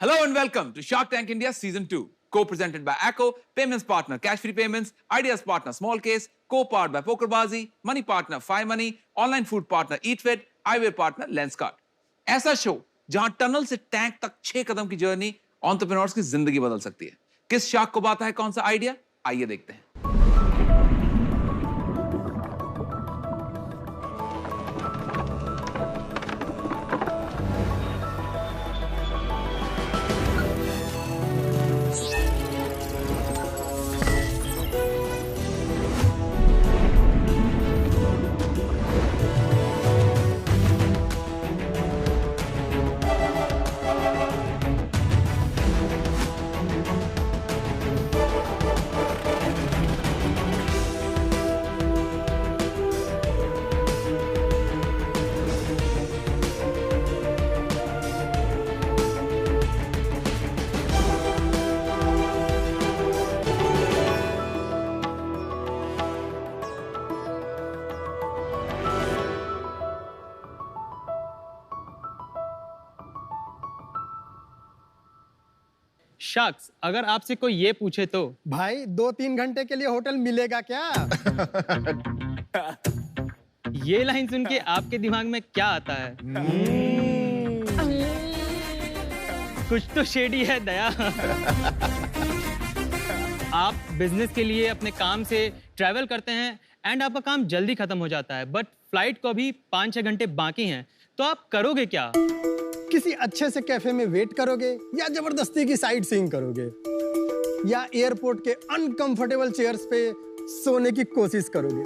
Hello and welcome to Shark Tank India Season 2, co-presented by ACO, payments partner Cash Free Payments, ideas partner Small Case, co-powered by PokerBazi, money partner Fi Money, online food partner EatFit, eyewear partner Lenskart. ऐसा show जहां tunnel से tank तक 6 कदम की journey entrepreneurs की जिंदगी बदल सकती है। किस शार्क को आता है कौन सा आइडिया? आइए देखते हैं। शख्स, अगर आपसे कोई ये पूछे तो भाई 2-3 घंटे के लिए होटल मिलेगा क्या? ये लाइन सुन के आपके दिमाग में क्या आता है? कुछ तो शेडी है दया। आप बिजनेस के लिए अपने काम से ट्रैवल करते हैं एंड आपका काम जल्दी खत्म हो जाता है, बट फ्लाइट को अभी 5-6 घंटे बाकी हैं, तो आप करोगे क्या? किसी अच्छे से कैफे में वेट करोगे या जबरदस्ती की साइट सीइंग करोगे या एयरपोर्ट के अनकंफर्टेबल चेयर्स पे सोने की कोशिश करोगे?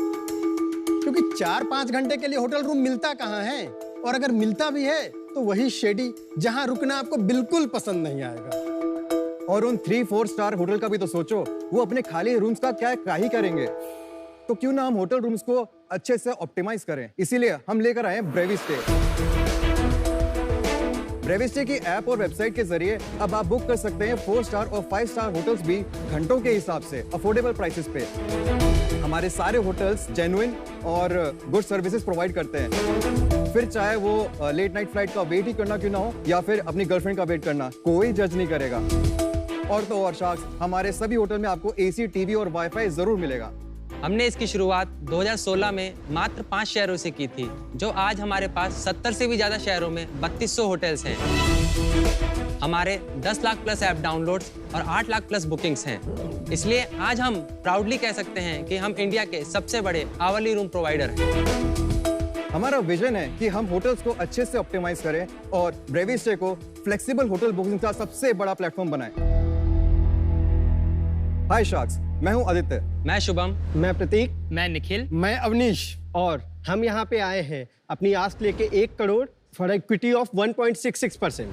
क्योंकि 4-5 घंटे के लिए होटल रूम मिलता कहाँ है, और अगर मिलता भी है तो वही शेडी जहां रुकना आपको बिल्कुल पसंद नहीं आएगा। और उन 3-4 स्टार होटल का भी तो सोचो, वो अपने खाली रूम्स का क्या ही करेंगे। तो क्यों ना हम होटल रूम्स को अच्छे से ऑप्टिमाइज करें, इसीलिए हम लेकर आए ब्रेविस्टे। ब्रेविस्टे की ऐप और वेबसाइट के जरिए अब आप बुक कर सकते हैं 4 स्टार और 5 स्टार होटल्स भी घंटों के हिसाब से अफोर्डेबल प्राइसेस पे। हमारे सारे होटल्स जेन्युइन और गुड सर्विसेज प्रोवाइड करते हैं। फिर चाहे वो लेट नाइट फ्लाइट का वेट ही करना क्यों ना हो या फिर अपनी गर्लफ्रेंड का वेट करना, कोई जज नहीं करेगा। और तो और शार्क्स, हमारे सभी होटल में आपको एसी, टीवी और वाईफाई जरूर मिलेगा। हमने इसकी शुरुआत 2016 में मात्र 5 शहरों से की थी, जो आज हमारे पास 70 से भी ज्यादा शहरों में 3200 होटल्स हैं। हमारे 10 लाख प्लस ऐप डाउनलोड्स और 8 लाख प्लस बुकिंग्स हैं। इसलिए आज हम प्राउडली कह सकते हैं कि हम इंडिया के सबसे बड़े आवली रूम प्रोवाइडर हैं। हमारा विजन है कि हम होटल्स को अच्छे से ऑप्टिमाइज करें और ब्रेविस्टे को फ्लेक्सिबल होटल बुकिंग का सबसे बड़ा प्लेटफॉर्म बनाएं। हाय शार्क्स, मैं हूं आदित्य। मैं शुभम। मैं प्रतीक। मैं निखिल। मैं अवनीश। और हम यहाँ पे आए हैं अपनी आस्क लेके 1 crore for equity of 1.66%।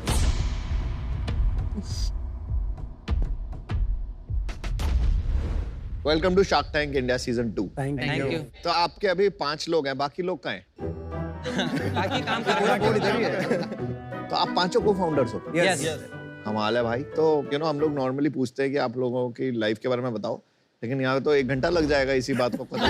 Welcome to Shark Tank India season 2। Thank you. तो आपके अभी 5 लोग हैं, बाकी लोग कहाँ हैं? बाकी काम कर पूरा बोर्ड इधर ही है। तो आप पांचों को फाउंडर्स हो? यस। कमाल है भाई। तो हम लोग नॉर्मली पूछते हैं कि आप लोगों की लाइफ के बारे में बताओ, लेकिन यहाँ तो 1 घंटा लग जाएगा इसी बात को पता।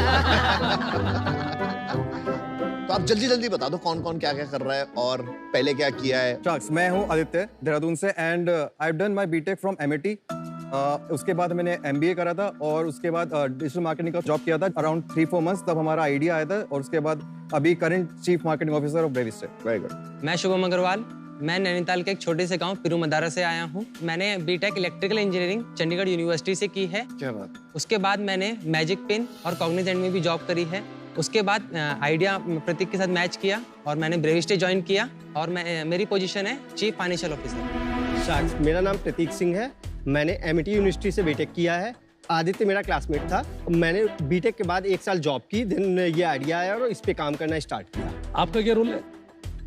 तो आप जल्दी बता दो कौन कौन क्या क्या कर रहा है और पहले क्या किया है। शार्क्स, मैं हूं आदित्य देहरादून से and I have done my BTech from MIT. उसके बाद मैंने एमबीए करा था और उसके बाद डिजिटल मार्केटिंग का जॉब किया था अराउंड 3-4 मंथ्स। तब हमारा आइडिया आया था और उसके बाद अभी current chief marketing officer of Brevistay. Very good. मैं शुभम अग्रवाल। मैं नैनीताल के एक छोटे से गांव पिरू मदारा से आया हूं। मैंने BTech electrical engineering Chandigarh university से की है। क्या बात। उसके बाद मैंने मैजिक पिन और कॉग्निजेंट में भी जॉब करी है। उसके बाद आइडिया प्रतीक के साथ मैच किया और मैंने ब्रेविस्टे ज्वाइन किया और मेरी पोजीशन है चीफ फाइनेंशियल ऑफिसर। शार्क्स, मेरा नाम प्रतीक सिंह है। मैंने एमआईटी यूनिवर्सिटी से बीटेक किया है। आदित्य मेरा क्लासमेट था। मैंने बीटेक के बाद 1 साल जॉब की, देन ये आइडिया आया और इस पे काम करना स्टार्ट किया। आपका क्या रोल है?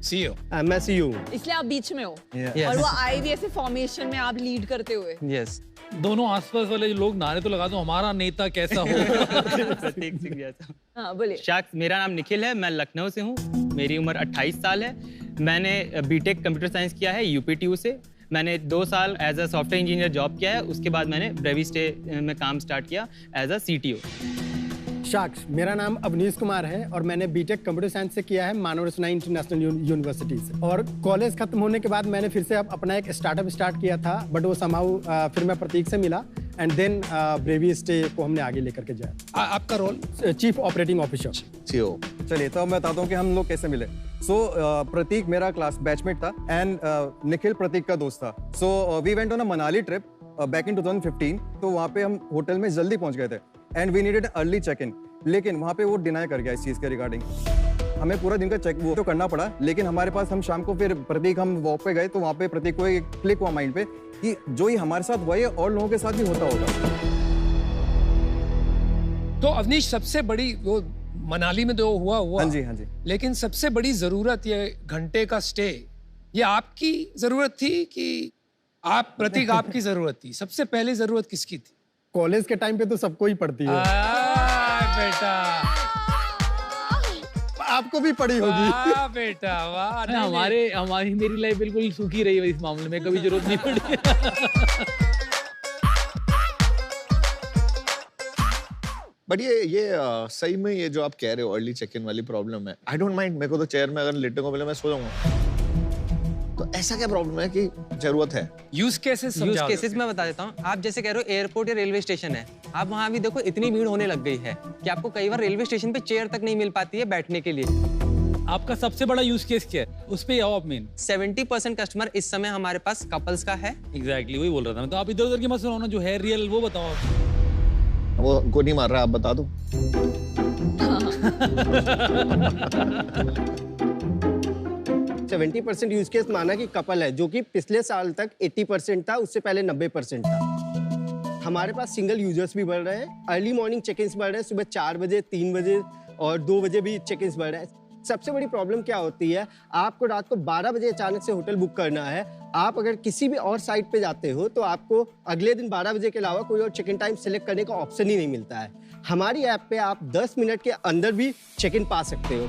सीईओ। मैं सीईओ हूं। इसलिए आप बीच में हो। Yes. और वो आई भी ऐसे फॉर्मेशन में आप लीड करते हुए। यस। दोनों आसपास वाले लोग नारे तो लगा दो, हमारा नेता कैसा हो। प्रतीक सिंह जैसा। हाँ बोलिए। शख्स, मेरा नाम निखिल है। मैं लखनऊ से हूँ। मेरी उम्र 28 साल है। मैंने बीटेक कंप्यूटर साइंस किया है यूपीटीयू से। मैंने 2 साल as a software engineer job किया है। उसके बाद मैंने ब्रेविस्टे में काम स्टार्ट किया एज अ सीटीओ। साक्ष, मेरा नाम अवनीश कुमार है और मैंने बीटेक कंप्यूटर साइंस से किया है मानव रचना इंटरनेशनल यूनिवर्सिटी से। और कॉलेज खत्म होने के बाद मैंने फिर से अपना एक स्टार्टअप स्टार्ट किया था, बट वो समाउ फिर मैं प्रतीक से मिला एंड देन ब्रेवी स्टे को हमने आगे लेकर के जाया। आपका role? Chief operating officer. CO. चलिए तो मैं बताता हूँ कि हम लोग कैसे मिले। प्रतीक मेरा क्लास बैचमेट था एंड निखिल प्रतीक का दोस्त था। We went on a Manali trip back in 2015। तो वहाँ पे हम होटल में जल्दी पहुँच गए थे and we needed early check in, लेकिन वहाँ पे वो डिनाई कर गया इस चीज़ के रिगार्डिंग। हमें पूरा दिन का चेक वो तो करना पड़ा, लेकिन हमारे पास हम शाम को फिर प्रतीक हम वॉक पे गए तो वहाँ पे प्रतीक को एक क्लिक हुआ माइंड पे कि जो ये हमारे साथ हुआ है और लोगों के साथ भी होता होगा। तो अवनीश, सबसे बड़ी वो मनाली में जो हुआ हाँ जी, हाँ जी, लेकिन सबसे बड़ी जरूरत ये घंटे का स्टे, ये आपकी जरूरत थी कि प्रतीक आपकी जरूरत थी? सबसे पहले जरूरत किसकी थी? कॉलेज के टाइम पे तो सबको ही पड़ती है। बेटा, आपको भी पड़ी होगी। वाह बेटा वाह। हमारी मेरी लाइफ बिल्कुल सूखी रही है इस मामले में, कभी जरूरत नहीं पड़ी। बट ये सही में ये जो आप कह रहे हो अर्ली चेक इन वाली प्रॉब्लम है, आई डोंट माइंड। मेरे को तो चेयर में अगर लेटने को मिले मैं सो जाऊंगा। तो ऐसा क्या प्रॉब्लम है कि जरूरत है? यूज केसेस मैं बता देता हूँ। आप जैसे कह रहे हो एयरपोर्ट या रेलवे स्टेशन है, आप वहाँ भी देखो इतनी भीड़ होने लग गई है कि आपको कई बार रेलवे स्टेशन पे चेयर तक नहीं मिल पाती है बैठने के लिए। आपका सबसे बड़ा यूज केस क्या है, उस पे आओ आप मेन। 70% कस्टमर इस समय हमारे पास कपल्स का है। एग्जैक्टली वही बोल रहा था मैं। तो आप इधर उधर की मत सुनाओ ना, जो है रियल वो बताओ। वो को नहीं मार रहा, आप बता दो। 70% यूज केस माना कि कपल है, जो कि पिछले साल तक 80% था, उससे पहले 90% था। हमारे पास सिंगल यूजर्स भी बढ़ रहे हैं। अर्ली मॉर्निंग चेक इन बढ़ रहे हैं, सुबह 4 बजे, 3 बजे और 2 बजे भी चेक इन बढ़ रहे हैं। सबसे बड़ी प्रॉब्लम क्या होती है, आपको रात को 12 बजे अचानक से होटल बुक करना है। आप अगर किसी भी और साइट पे जाते हो तो आपको अगले दिन 12 बजे के अलावा कोई और चेक इन टाइम सेलेक्ट करने का ऑप्शन ही नहीं मिलता है। हमारी ऐप पे आप 10 मिनट के अंदर भी चेक इन पा सकते हो।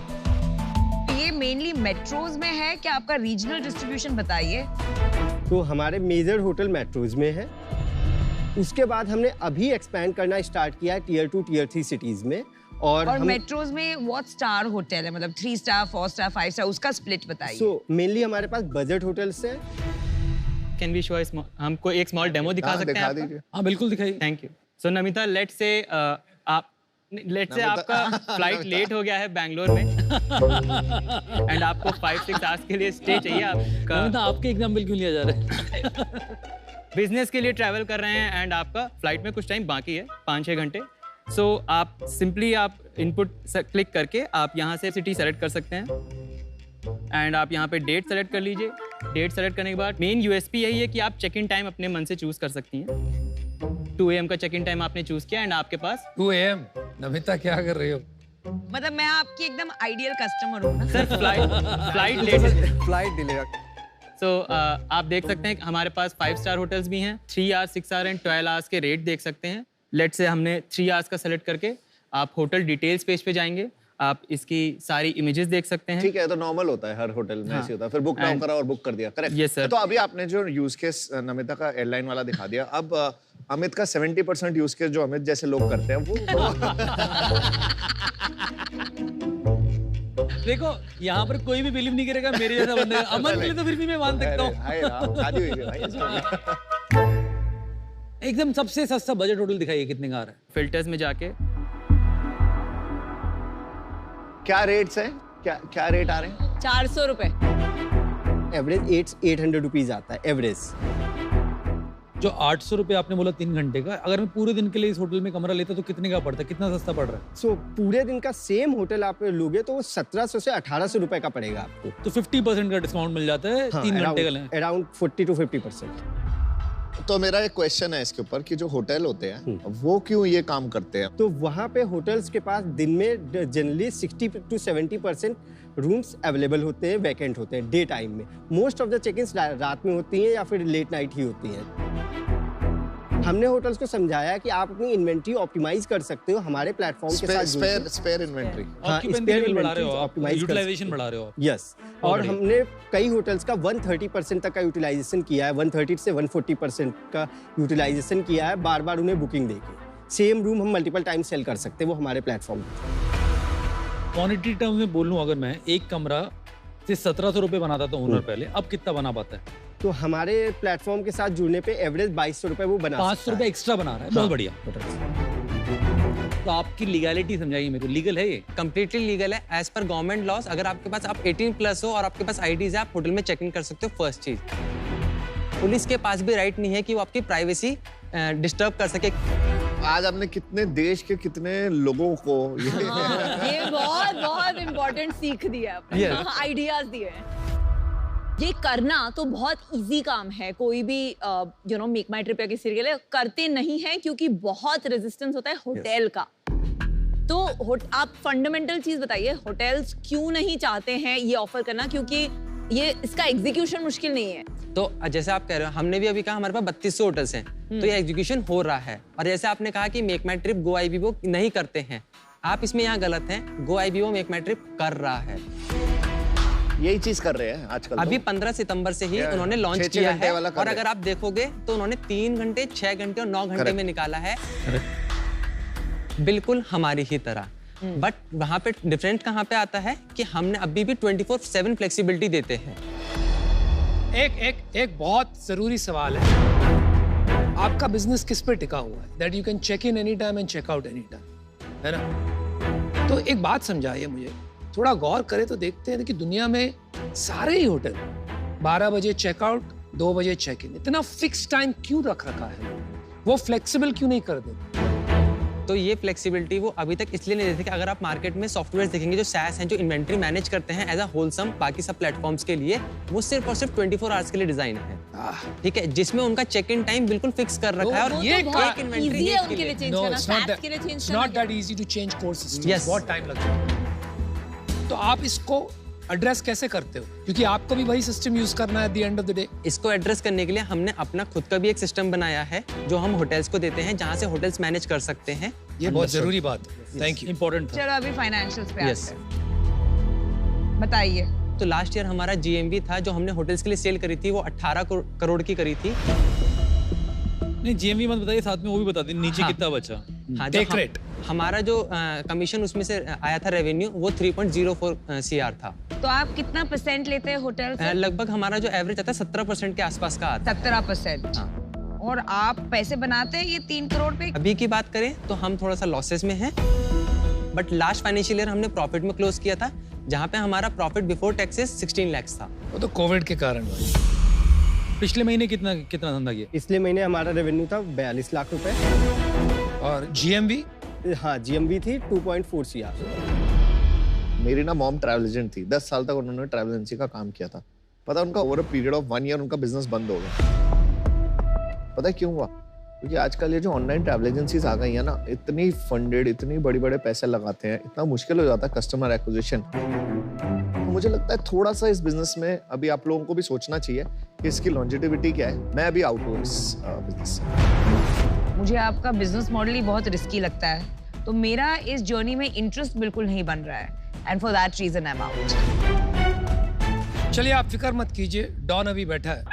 ये मेनली मेट्रोज में है क्या? आपका रीजनल डिस्ट्रीब्यूशन बताइए। तो हमारे मेजर होटल मेट्रोज में है। उसके बाद हमने अभी एक्सपैंड करना स्टार्ट किया है टियर 2 टियर 3 सिटीज में। और मेट्रोज में व्हाट स्टार होटल है, मतलब 3 स्टार 4 स्टार 5 स्टार, उसका स्प्लिट बताइए। सो मेनली हमारे पास बजट होटल्स हैं। कैन वी शो हमको एक स्मॉल डेमो दिखा सकते हैं? हाँ बिल्कुल दिखाइए। Thank you. So Namita, let's say आपका फ्लाइट लेट हो गया है बैंगलोर में एंड आपको 5-6 आवर्स के लिए स्टे चाहिए। आपका आपके एग्जाम्पल क्यों लिया जा रहा है? बिजनेस के लिए ट्रैवल कर रहे हैं एंड आपका फ्लाइट में कुछ टाइम बाकी है, 5-6 घंटे। सो आप सिंपली आप इनपुट क्लिक करके आप यहाँ से सिटी सेलेक्ट कर सकते हैं एंड आप यहाँ पे डेट सेलेक्ट कर लीजिए। डेट सेलेक्ट करने के बाद मेन यूएसपी यही है कि आप चेक इन टाइम अपने मन से चूज कर सकती हैं। 2 AM का चेक इन टाइम आपने चूज किया एंड आपके पास 2 AM। नमिता क्या कर रही हो? मतलब मैं आपकी एकदम आइडियल कस्टमर हूँ ना। Sir flight delay. सो आप देख सकते हैं कि हमारे पास 5 स्टार होटल्स भी हैं। 3 आवर्स, 6 आवर्स एंड 12 आवर्स के रेट देख सकते हैं। लेट से हमने 3 आवर्स का सेलेक्ट करके आप होटल डिटेल्स पेज पे जाएंगे, आप इसकी सारी इमेजेस देख सकते हैं। ठीक है, तो नॉर्मल होता है हर होटल में। ऐसे होता है। फिर बुक नाउ करा और बुक कर दिया। करेक्ट। Yes sir. तो अभी आपने जो यूज केस नमिता का एयरलाइन वाला दिखा दिया, अब अमित का 70% यूज केस जो अमित जैसे लोग करते हैं वो देखो यहाँ पर कोई भी बिलीव नहीं करेगा मेरे जैसा बंदा। अमन के लिए तो फिर भी मैं मान सकता हूँ। एकदम सबसे सस्ता बजट होटल दिखाइए, कितने का आ रहा है? फिल्टर्स में जाके क्या रेट्स हैं, क्या रेट आ रहे हैं? 400 रुपए। एवरेज 800 रुपीज आता है एवरेज। जो 800 रुपए आपने बोला 3 घंटे का, अगर मैं पूरे दिन के लिए इस होटल में कमरा लेता तो कितने का पड़ता है, कितना सस्ता पड़ रहा है? सो पूरे दिन का सेम होटल आप लोगे तो वो 1700 से 1800 रुपए का पड़ेगा आपको। तो 50% का डिस्काउंट मिल जाता है। 3 घंटे का लें अराउंड 40 to 50%। तो मेरा एक क्वेश्चन है इसके ऊपर कि जो होटल होते हैं वो क्यों ये काम करते हैं? तो वहाँ पे होटल्स के पास दिन में जनरली 60 to 70% रूम्स अवेलेबल होते हैं, वैकेंट होते हैं डे टाइम में। Most of the check ins रात में होती हैं या फिर लेट नाइट ही होती हैं। हमने होटल्स को समझाया कि आप अपनी इन्वेंट्री ऑप्टिमाइज कर सकते हो हमारे प्लेटफॉर्म के साथ। स्पेयर इन्वेंट्री, ऑक्यूपेंसी बढ़ा रहे हो आप, यूटिलाइजेशन बढ़ा रहे हो आप। यस। और हमने कई होटल्स का 130% तक का यूटिलाइजेशन किया है, 130 से 140% का यूटिलाइजेशन किया है, बार बार उन्हें बुकिंग देके। सेम रूम हम मल्टीपल टाइम सेल कर सकते हैं वो हमारे प्लेटफॉर्म पे। क्वांटिटी टर्म में बोल लूँ अगर मैं, एक कमरा से 1700 रुपये बनाता था ओनर पहले, अब कितना बना पाता है? तो हमारे प्लेटफॉर्म के साथ जुड़ने पे एवरेज 2200 रुपए वो बना 500 रुपये एक्स्ट्रा बना रहा है, बहुत बढ़िया। तो आपकी लीगैलिटी समझाइए मेरे को, लीगल है ये? कंप्लीटली लीगल है एज पर गवर्नमेंट लॉस। अगर आपके पास आप 18+ हो और आपके पास आईडीज है, आप होटल में चेक इन कर सकते हो। फर्स्ट चीज, पुलिस के पास भी राइट नहीं है कि वो आपकी प्राइवेसी डिस्टर्ब कर सके। आज आपने कितने देश के कितने लोगों को ये बहुत बहुत इम्पोर्टेंट सीख दिया आपने, आइडियाज दिए हैं। ये करना तो बहुत इजी काम है, कोई भी you know make my trip या किसी के लिए करते नहीं है क्योंकि बहुत रेजिस्टेंस होता है होटल का। तो आप फंडामेंटल चीज बताइए, होटल्स क्यों नहीं चाहते हैं ये ऑफर करना? क्योंकि ये इसका एग्जीक्यूशन मुश्किल नहीं है। तो जैसे आप कह रहे हो, हमने भी अभी कहा हमारे पास 3200 होटल्स हैं, तो ये एग्जीक्यूशन हो रहा है। और जैसे आपने कहा कि मेक माई ट्रिप गो आईबीओ नहीं करते हैं, आप इसमें यहाँ गलत हैं। गो आईबीओ मेक माई ट्रिप कर रहा है, यही चीज कर रहे हैं आजकल। अभी 15 सितंबर से ही उन्होंने लॉन्च किया है। और अगर आप देखोगे तो उन्होंने 3 घंटे, 6 घंटे और 9 घंटे में निकाला है, बिल्कुल हमारी ही तरह। बट वहां पे डिफरेंट कहाँ पे आता है कि हमने अभी भी 24/7 फ्लेक्सिबिलिटी देते हैं। एक बहुत जरूरी सवाल है, आपका बिजनेस किस पे टिका हुआ है? That you can check in any time and check out any time, है ना? तो एक बात समझाइए मुझे, थोड़ा गौर करें तो देखते हैं कि दुनिया में सारे ही होटल 12 बजे चेकआउट, 2 बजे चेक इन, इतना फिक्स टाइम क्यों रखा है? वो फ्लेक्सिबल क्यों नहीं कर देते? तो ये फ्लेक्सिबिलिटी वो अभी तक इसलिए नहीं देते कि अगर आप मार्केट में सॉफ्टवेयर देखेंगे जो SaaS हैं, जो इन्वेंट्री मैनेज करते हैं एज अ होलसम बाकी सब प्लेटफॉर्म्स के लिए, वो सिर्फ और सिर्फ 24 आवर्स के लिए डिजाइन है, ठीक है, जिसमें उनका चेक इन टाइम बिल्कुल फिक्स कर रखा है। और ये एक इन्वेंट्री है उनके लिए चेंज करना, SaaS के लिए चेंज करना not that easy to change core system, बहुत टाइम लगता है। तो आप इसको एड्रेस कैसे करते हो? क्योंकि आपको भी वही सिस्टम यूज करना है at the end of the day. इसको एड्रेस करने के लिए हमने अपना खुद का भी एक सिस्टम बनाया है जो हम होटल्स को देते हैं, जहां से होटल्स मैनेज कर सकते हैं। ये बहुत जरूरी बात है, थैंक यू, इंपॉर्टेंट। चलो अभी फाइनेंशियल्स पे आते हैं, बताइए। तो लास्ट ईयर हमारा GMV था जो हमने होटल्स के लिए सेल करी थी, वो 18 करोड़ की करी थी। नहीं, GMV मत बताइए, साथ में वो भी बता दीजिए नीचे कितना बचा। हाँ, टेक रेट हमारा जो कमीशन उसमें से आया था रेवेन्यू, वो 3.04 CR था। तो आप कितना % लेते हैं होटल से? लगभग हमारा जो एवरेज आता है 17% के आसपास का आता है। 17%। हाँ। और आप पैसे बनाते हैं ये 3 करोड़ पे? अभी की बात करें तो हम थोड़ा सा लॉसेस में हैं, बट लास्ट फाइनेंशियल ईयर हमने प्रॉफिट में क्लोज किया था, जहाँ पे हमारा प्रॉफिट बिफोर टैक्सेस 16 लाख था। वो तो कोविड के कारण हुआ। पिछले महीने कितना धंधा किया? पिछले महीने हमारा रेवेन्यू था 42 लाख रुपए और GMV? हाँ, GMV थी 2.4 CR। मेरी ना मॉम ट्रैवल एजेंट थी, 10 साल तक उन्होंने ट्रैवल एजेंसी का काम किया था। पता उनका over a period of 1 year उनका बिजनेस बंद हो गया। पता है क्यों हुआ? क्योंकि आजकल ये जो ऑनलाइन ट्रैवल एजेंसीज आ गई है ना, इतनी फंडेड, इतनी बड़े पैसे लगाते हैं, इतना मुश्किल हो जाता है कस्टमर एक्विजिशन। तो मुझे लगता है थोड़ा सा इस बिजनेस में अभी आप लोगों को भी सोचना चाहिए कि इसकी लॉन्जिटिविटी क्या है। मैं अभी आउट हूँ इस बिजनेस से। मुझे आपका बिजनेस मॉडल ही बहुत रिस्की लगता है, तो मेरा इस जर्नी में इंटरेस्ट बिल्कुल नहीं बन रहा है, and for that reason I am out. चलिए आप फिक्र मत कीजिए, डॉन अभी बैठा है।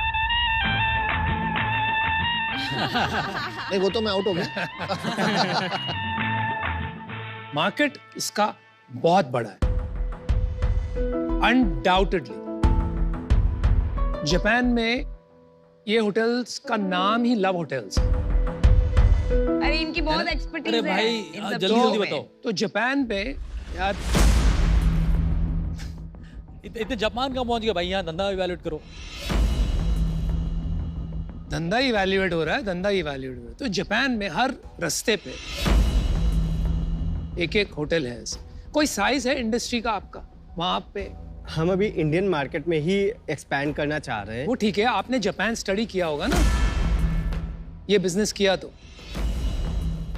नहीं, वो तो मैं आउट हो गया। मार्केट इसका बहुत बड़ा है, अनडाउटेडली। जापान में ये होटल्स का नाम ही लव होटल्स है। अरे इनकी बहुत एक्सपर्टीज है। अरे भाई इन सब जल्दी चीजों में। बताओ। तो जापान पे यार इतने जापान का पहुंच गया भाई, यहाँ धंधा इवैल्यूएट करो। धंधा इवैल्यूएट हो रहा है, धंधा इवैल्यूएट हो रहा है। तो जापान में हर रास्ते पे एक होटल है ऐसे। कोई साइज है इंडस्ट्री का आपका वहां पे? हम अभी इंडियन मार्केट में ही एक्सपैंड करना चाह रहे हैं। वो ठीक है, आपने जापान स्टडी किया होगा ना, ये बिजनेस किया तो।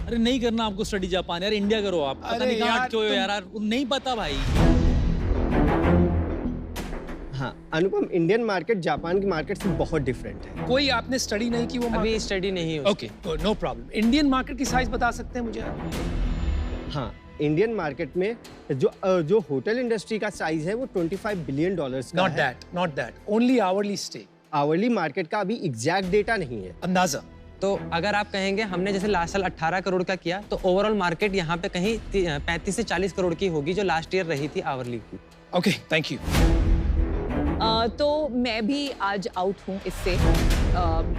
अरे नहीं करना आपको स्टडी जापान, यार इंडिया करो आप। पता नहीं कहाँ अटके हुए हो यार, नहीं पता भाई। हाँ अनुपम, इंडियन मार्केट जापान की मार्केट से बहुत डिफरेंट है। कोई आपने स्टडी नहीं की वो? अभी स्टडी नहीं है। Okay, no problem. Indian market की साइज बता सकते हैं मुझे? हाँ, इंडियन मार्केट में जो होटल इंडस्ट्री का साइज है वो $25 बिलियन का नॉट है। That, not that, only hourly stay. Hourly market का अभी एग्जैक्ट डेटा नहीं है। अंदाजा तो अगर आप कहेंगे हमने जैसे लास्ट साल 18 करोड़ का किया, तो ओवरऑल मार्केट यहाँ पे कहीं 35 से 40 करोड़ की होगी जो लास्ट ईयर रही थी आवरली की। Okay, thank you. तो मैं भी आज आउट हूँ इससे।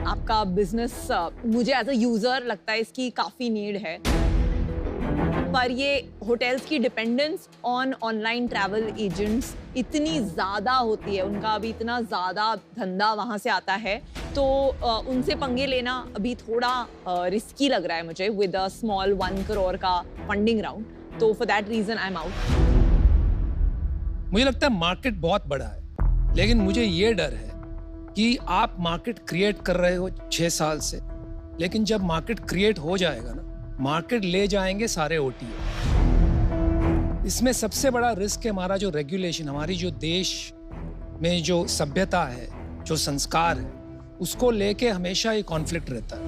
आपका बिजनेस मुझे एज अ यूजर लगता है इसकी काफी नीड है, पर ये होटल्स की dependence on online travel agents इतनी ज़्यादा होती है, उनका अभी इतना ज़्यादा धंधा वहाँ से आता है, तो उनसे पंगे लेना अभी थोड़ा रिस्की लग रहा है मुझे विद अ स्मॉल 1 करोड़ का फंडिंग राउंड। तो for that reason I am out. मुझे लगता है मार्केट बहुत बड़ा है, लेकिन मुझे ये डर है कि आप मार्केट क्रिएट कर रहे हो 6 साल से, लेकिन जब मार्केट क्रिएट हो जाएगा ना, मार्केट ले जाएंगे सारे ओटीए। इसमें सबसे बड़ा रिस्क है हमारा जो रेगुलेशन, हमारी जो देश में जो सभ्यता है, जो संस्कार है, उसको लेके हमेशा ये कॉन्फ्लिक्ट रहता है।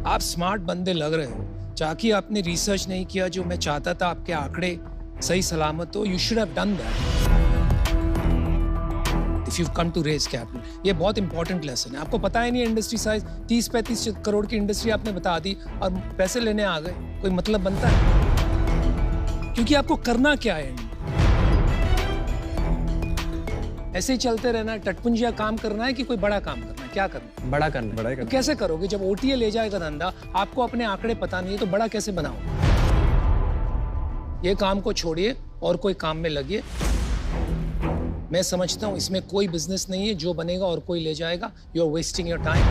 आप स्मार्ट बंदे लग रहे हो, चाकि आपने रिसर्च नहीं किया जो मैं चाहता था आपके आंकड़े सही सलामत हो। You should have done that if you come to raise capital. ये बहुत इंपॉर्टेंट लेसन है। आपको पता ही नहीं इंडस्ट्री साइज 30-35 करोड़ की इंडस्ट्री आपने बता दी और पैसे लेने आ गए, कोई मतलब बनता है? क्योंकि आपको करना क्या है? ऐसे ही चलते रहना, टटपुंजिया काम करना है कि कोई बड़ा काम करना है? क्या करना है? बड़ा करना है। तो कैसे करोगे जब ओटीए ले जाएगा धंधा, आपको अपने आंकड़े पता नहीं है, तो बड़ा कैसे बनाओ? ये काम को छोड़िए और कोई काम में लगिए। मैं समझता हूं इसमें कोई बिजनेस नहीं है जो बनेगा और कोई ले जाएगा। You are wasting your time.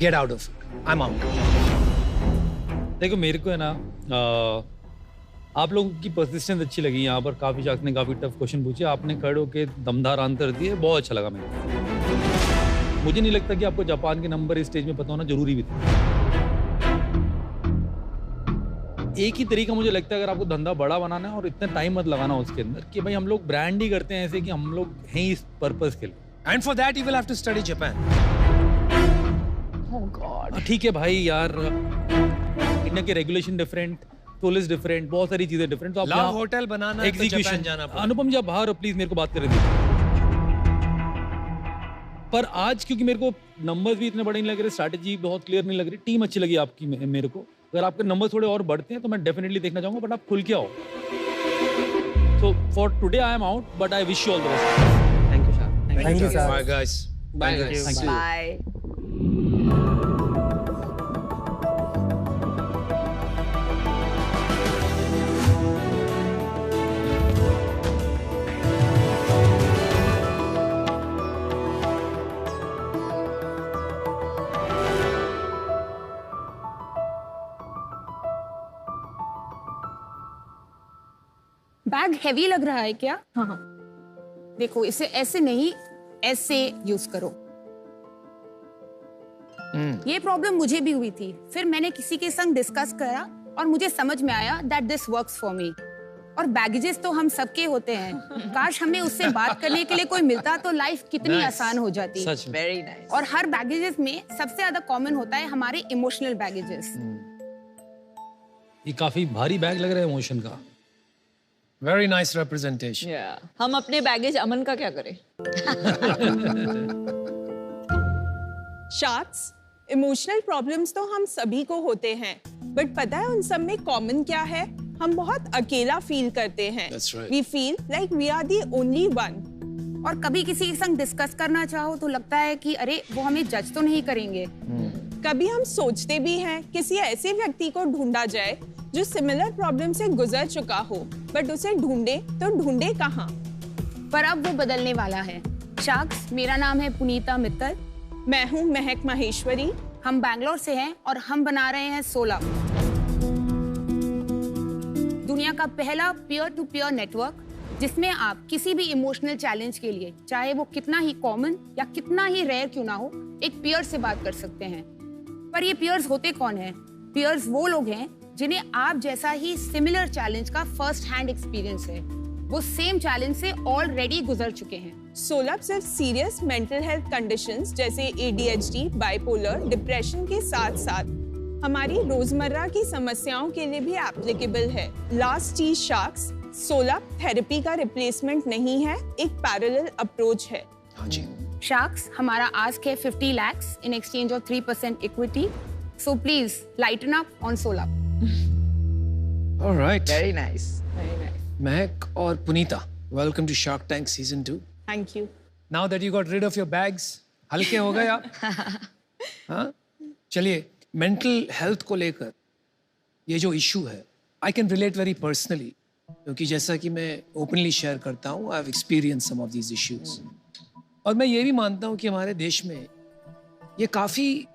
Get out of it. I am out. देखो मेरे को है ना, आप लोगों की परसिस्टेंस अच्छी लगी। यहाँ पर काफी शाख्स ने काफी टफ क्वेश्चन पूछे, आपने खड़े होके दमदार आंसर दिए, बहुत अच्छा लगा मेरे को। मुझे नहीं लगता कि आपको जापान के नंबर इस स्टेज में पता होना जरूरी भी था। एक ही तरीका मुझे लगता है, अगर आपको धंधा बड़ा बनाना है और इतना टाइम मत लगाना उसके अंदर, कि भाई हम लोग ब्रांड ही करते हैं ऐसे कि हम लोग हैं इस पर्पस के लिए। And for that you will have to study Japan. Oh God. ठीक है भाई यार, इंडिया के रेगुलेशन डिफरेंट, पुलिस डिफरेंट, बहुत सारी चीजें डिफरेंट। तो आप होटल बनाना है तो जापान जाना पड़ेगा। अनुपम जी आप बाहर प्लीज मेरे को बात करें दीजिए। पर आज क्योंकि मेरे को नंबर्स भी इतने बड़े नहीं लग रहे, स्ट्रैटेजी बहुत क्लियर नहीं लग रही, टीम अच्छी लगी आपकी मेरे को। अगर आपके नंबर थोड़े और बढ़ते हैं तो मैं डेफिनेटली देखना चाहूंगा, बट आप खुल के आओ। So for today I am out, but I wish you all the best. Thank you sir. Thank you sir. Bye guys. Bye guys. Bye. Bag heavy लग रहा है क्या? हाँ। देखो इसे ऐसे नहीं, ऐसे यूज करो। ये प्रॉब्लम मुझे भी हुई थी, फिर मैंने किसी के संग डिस्कस करा और मुझे समझ में आया that this works for me. और बैगेजेस तो हम सबके होते हैं, काश हमें उससे बात करने के लिए कोई मिलता तो लाइफ कितनी आसान हो जाती। Very nice. और हर बैगेजेस में सबसे ज्यादा कॉमन होता है हमारे इमोशनल बैगेजेस। ये काफी भारी बैग लग रहा है इमोशन का। Very nice representation. हम अपने बैगेज अमन का क्या करें? शार्क्स, इमोशनल प्रॉब्लम्स तो हम सभी को होते हैं, बट पता है उन सब में कॉमन क्या है? हम बहुत अकेला फील करते हैं। We feel like we are the only one. और कभी किसी के संग डिस्कस करना चाहो तो लगता है कि अरे वो हमें जज तो नहीं करेंगे। कभी हम सोचते भी हैं किसी ऐसे व्यक्ति को ढूंढा जाए जो सिमिलर प्रॉब्लम से गुजर चुका हो, बट उसे ढूंढे तो ढूंढे कहाँ? पर अब वो बदलने वाला है। शार्क्स, मेरा नाम है पुनीता मित्तल। मैं हूँ महक माहेश्वरी। हम बैंगलोर से हैं और हम बना रहे हैं सोलप, दुनिया का पहला पीयर टू पीयर नेटवर्क, जिसमें आप किसी भी इमोशनल चैलेंज के लिए, चाहे वो कितना ही कॉमन या कितना ही रेयर क्यों ना हो, एक पीयर से बात कर सकते हैं। पर ये पीयर्स होते कौन हैं? पीयर्स वो लोग हैं जिन्हें आप जैसा ही सिमिलर चैलेंज का फर्स्ट हैंड एक्सपीरियंस है, वो सेम चैलेंज से ऑलरेडी गुजर चुके हैं। सोलप सिर्फ सीरियस मेंटल हेल्थ कंडीशंस जैसे ADHD, बाइपोलर, डिप्रेशन के साथ साथ हमारी रोजमर्रा की समस्याओं के लिए भी एप्लीकेबल है। लास्ट चीज शार्क्स, सोलप थेरेपी का रिप्लेसमेंट नहीं है, एक पैरेलल अप्रोच है। हाँ जी। Sharks, हमारा ask है 50 lakhs in exchange of 3% equity. So please lighten up on Solap. All right. Very nice. Very nice. Mehak और Punita, welcome to Shark Tank Season 2. Thank you. Now that you got rid of your bags, हल्के हो गए आप? हाँ? चलिए, mental health को लेकर ये जो issue है, I can relate very personally. क्योंकि जैसा कि मैं openly share करता हूँ, I've experienced some of these issues. और मैं ये भी मानता हूँ कि हमारे देश में ये काफ़ी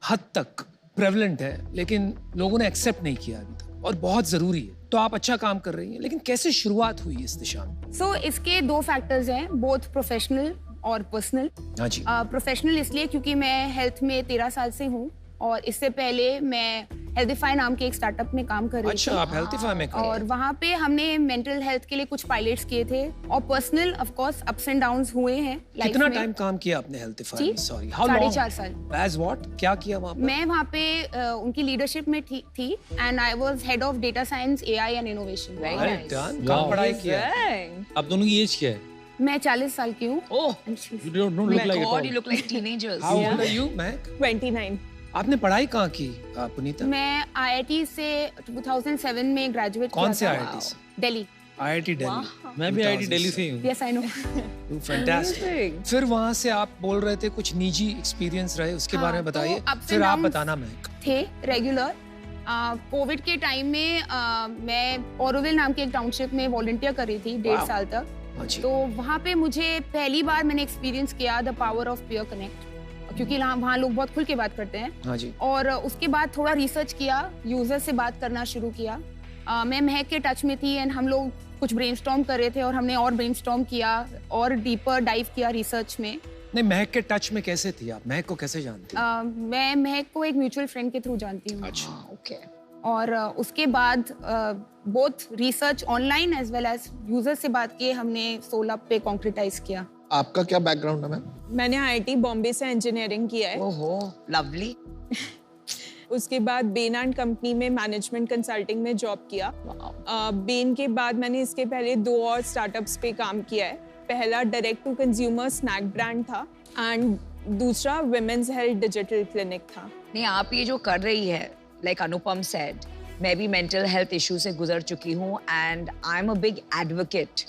हद तक prevalent है, लेकिन लोगों ने accept नहीं किया अभी तक और बहुत ज़रूरी है. तो आप अच्छा काम कर रही हैं, लेकिन कैसे शुरुआत हुई इस दिशा में? So इसके 2 फैक्टर्स हैं, both प्रोफेशनल और पर्सनल. हाँ जी. प्रोफेशनल इसलिए क्योंकि मैं हेल्थ में 13 साल से हूँ और इससे पहले मैं हेल्थीफाई नाम के एक स्टार्टअप में काम कर रही थी. अच्छा, आप हेल्थीफाई में कर रही हैं. और वहाँ पे हमने मेंटल हेल्थ के लिए कुछ पायलट्स किए थे और personal of course ups and downs हुए हैं लाइफ में. कितना टाइम काम किया आपने हेल्थीफाई में? Sorry, how long? 4.5 साल. As what? क्या किया वहाँ पे? मैं वहाँ पे उनकी लीडरशिप में थी and I was head of data science, AI and innovation. कहाँ पढ़ाई किया? आप दोनों की एज क्या है? मैं 40 साल की हूँ. Oh, You don't look like it all. you look like teenagers. How old are you, Mehak? 29. आपने पढ़ाई कहाँ की, पुनीता? मैं IIT से 2007 में ग्रेजुएट किया. कौन से IIT से? दिल्ली. IIT दिल्ली. मैं भी IIT दिल्ली से ही हूँ. Yes, I know. Fantastic. फिर वहाँ से आप बोल रहे थे कुछ निजी एक्सपीरियंस रहे, उसके बारे में बताइए. फिर आप बताना. Mehak थे रेगुलर. कोविड के टाइम में मैं ओरोविल नाम के एक टाउनशिप में वॉलंटियर कर रही थी 1.5 साल तक. तो वहाँ पे मुझे पहली बार मैंने एक्सपीरियंस किया the power of peer connect, क्योंकि वहाँ लोग बहुत खुल के बात करते हैं. हाँ जी. और उसके बाद थोड़ा रिसर्च किया, यूजर से बात करना शुरू किया. मैं महक के टच में थी एंड हम लोग कुछ ब्रेनस्टॉर्म कर रहे थे और हमने और ब्रेनस्टॉर्म किया और डीपर डाइव किया रिसर्च में. नहीं, महक के टच में कैसे थी आप? महक को कैसे जानती हैं? मैं महक को एक म्यूचुअल फ्रेंड के थ्रू जानती हूँ. अच्छा, ओके. और उसके बाद both research online as well as user से बात किए हमने सोलप पे कॉन्क्रीटाइज किया. आपका क्या बैकग्राउंड है मैम? मैंने IIT बॉम्बे से इंजीनियरिंग किया है. ओहो, लवली. उसके बाद बेन एंड कंपनी में मैनेजमेंट कंसल्टिंग में जॉब किया. बेन के बाद मैंने इसके पहले 2 और स्टार्टअप्स पे काम किया है. पहला direct to consumer snack brand था एंड दूसरा विमेंस हेल्थ डिजिटल क्लिनिक था. नहीं, आप ये जो कर रही है, लाइक अनुपम सेड, मैं भी मेंटल हेल्थ इशू से गुजर चुकी हूँ and I am a big advocate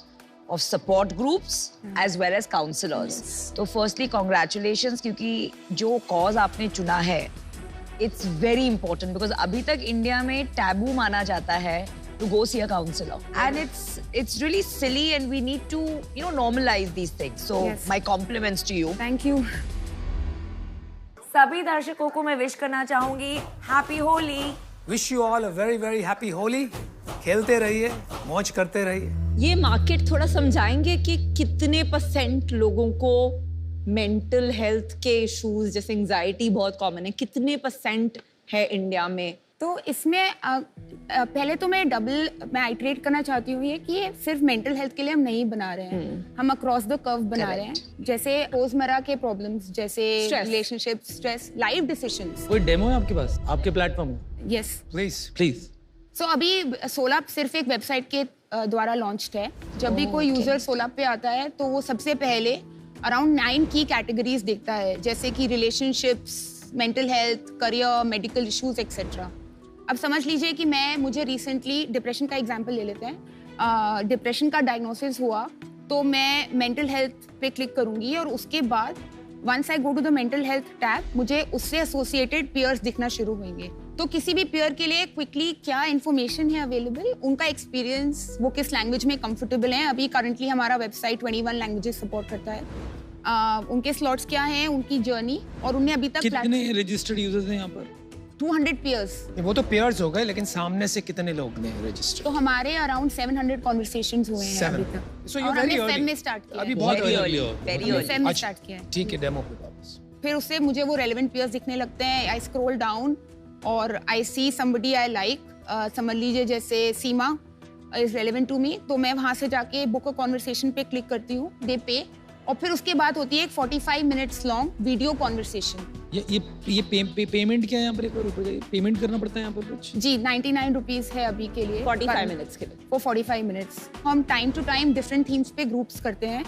of support groups as well as counselors. तो firstly congratulations, क्योंकि जो cause आपने चुना है it's very important because अभी तक इंडिया में taboo माना जाता है to go see a counselor and it's really silly and we need to normalize these things. So my compliments to you. Thank you. सभी दर्शकों को मैं विश करना चाहूंगी happy Holi. Wish you all a very very happy Holi. खेलते रहिए, मौज करते रहिए. ये मार्केट थोड़ा समझाएंगे कि कितने % लोगों को मेंटल हेल्थ के इश्यूज जैसे एंजाइटी बहुत कॉमन है, कितने % है इंडिया में? तो इसमें पहले तो मैं आइटरेट करना चाहती हूँ ये कि ये सिर्फ मेंटल हेल्थ के लिए हम नहीं बना रहे हैं, हम अक्रॉस द कर्व बना रहे हैं. जैसे रोजमर्रा के प्रॉब्लम्स जैसे रिलेशनशिप, स्ट्रेस, लाइफ डिसीजंस. कोई डेमो है आपके पास, आपके प्लेटफॉर्म? Yes please. सो अभी सोलप सिर्फ एक वेबसाइट के द्वारा लॉन्च्ड है. जब भी कोई यूजर सोलप पे आता है तो वो सबसे पहले अराउंड 9 की कैटेगरीज देखता है, जैसे कि relationships, mental health, career, medical issues etcetera. अब समझ लीजिए कि मुझे रिसेंटली डिप्रेशन का एग्जांपल ले लेते हैं. डिप्रेशन का डायग्नोसिस हुआ तो मैं मेंटल हेल्थ पे क्लिक करूंगी और उसके बाद once I go to the mental health tab मुझे उससे एसोसिएटेड पेयर्स दिखना शुरू होंगे. तो किसी भी पेयर के लिए क्विकली क्या इन्फॉर्मेशन है अवेलेबल, उनका एक्सपीरियंस, वो किस लैंग्वेज में कंफर्टेबल हैं. अभी करंटली हमारा वेबसाइट 21 लैंग्वेजेस सपोर्ट करता है. उनके स्लॉट्स क्या हैं, उनकी जर्नी, और उन्हें अभी तक कितने रजिस्टर्ड यूजर्स हैं यहाँ पर? 200 पेयर्स. वो तो पेयर्स हो गए, लेकिन सामने से कितने लोग ने रजिस्टर? तो हमारे अराउंड 700 कॉन्वर्सेशंस हुए हैं अभी तक. So you very early. Feb में स्टार्ट किया. अभी बहुत वेरी अर्ली. फेब में स्टार्ट किया है. ठीक है, डेमो पे वापस. फिर उससे मुझे वो रेलेवेंट पेयर्स दिखने लगते हैं. आई स्क्रॉल डाउन और आई सी समबडी आई लाइक. समझ लीजिए जैसे सीमा इज रेलेवेंट टू मी, तो मैं वहां से जाके बुक अ कॉन्वर्सेशन पे क्लिक करती हूँ. दे पे, और फिर उसके बाद होती है एक 45 मिनट्स लॉन्ग वीडियो कॉन्वर्सेशन. ये पेमेंट क्या है यहाँ पर? एक बार ऊपर जाइए. पेमेंट करना पड़ता है यहाँ पर कुछ? जी 99 रुपीज है अभी के लिए 45 मिनट्स के लिए. वो 45 मिनट्स. हम time to time different themes पे ग्रुप्स करते हैं.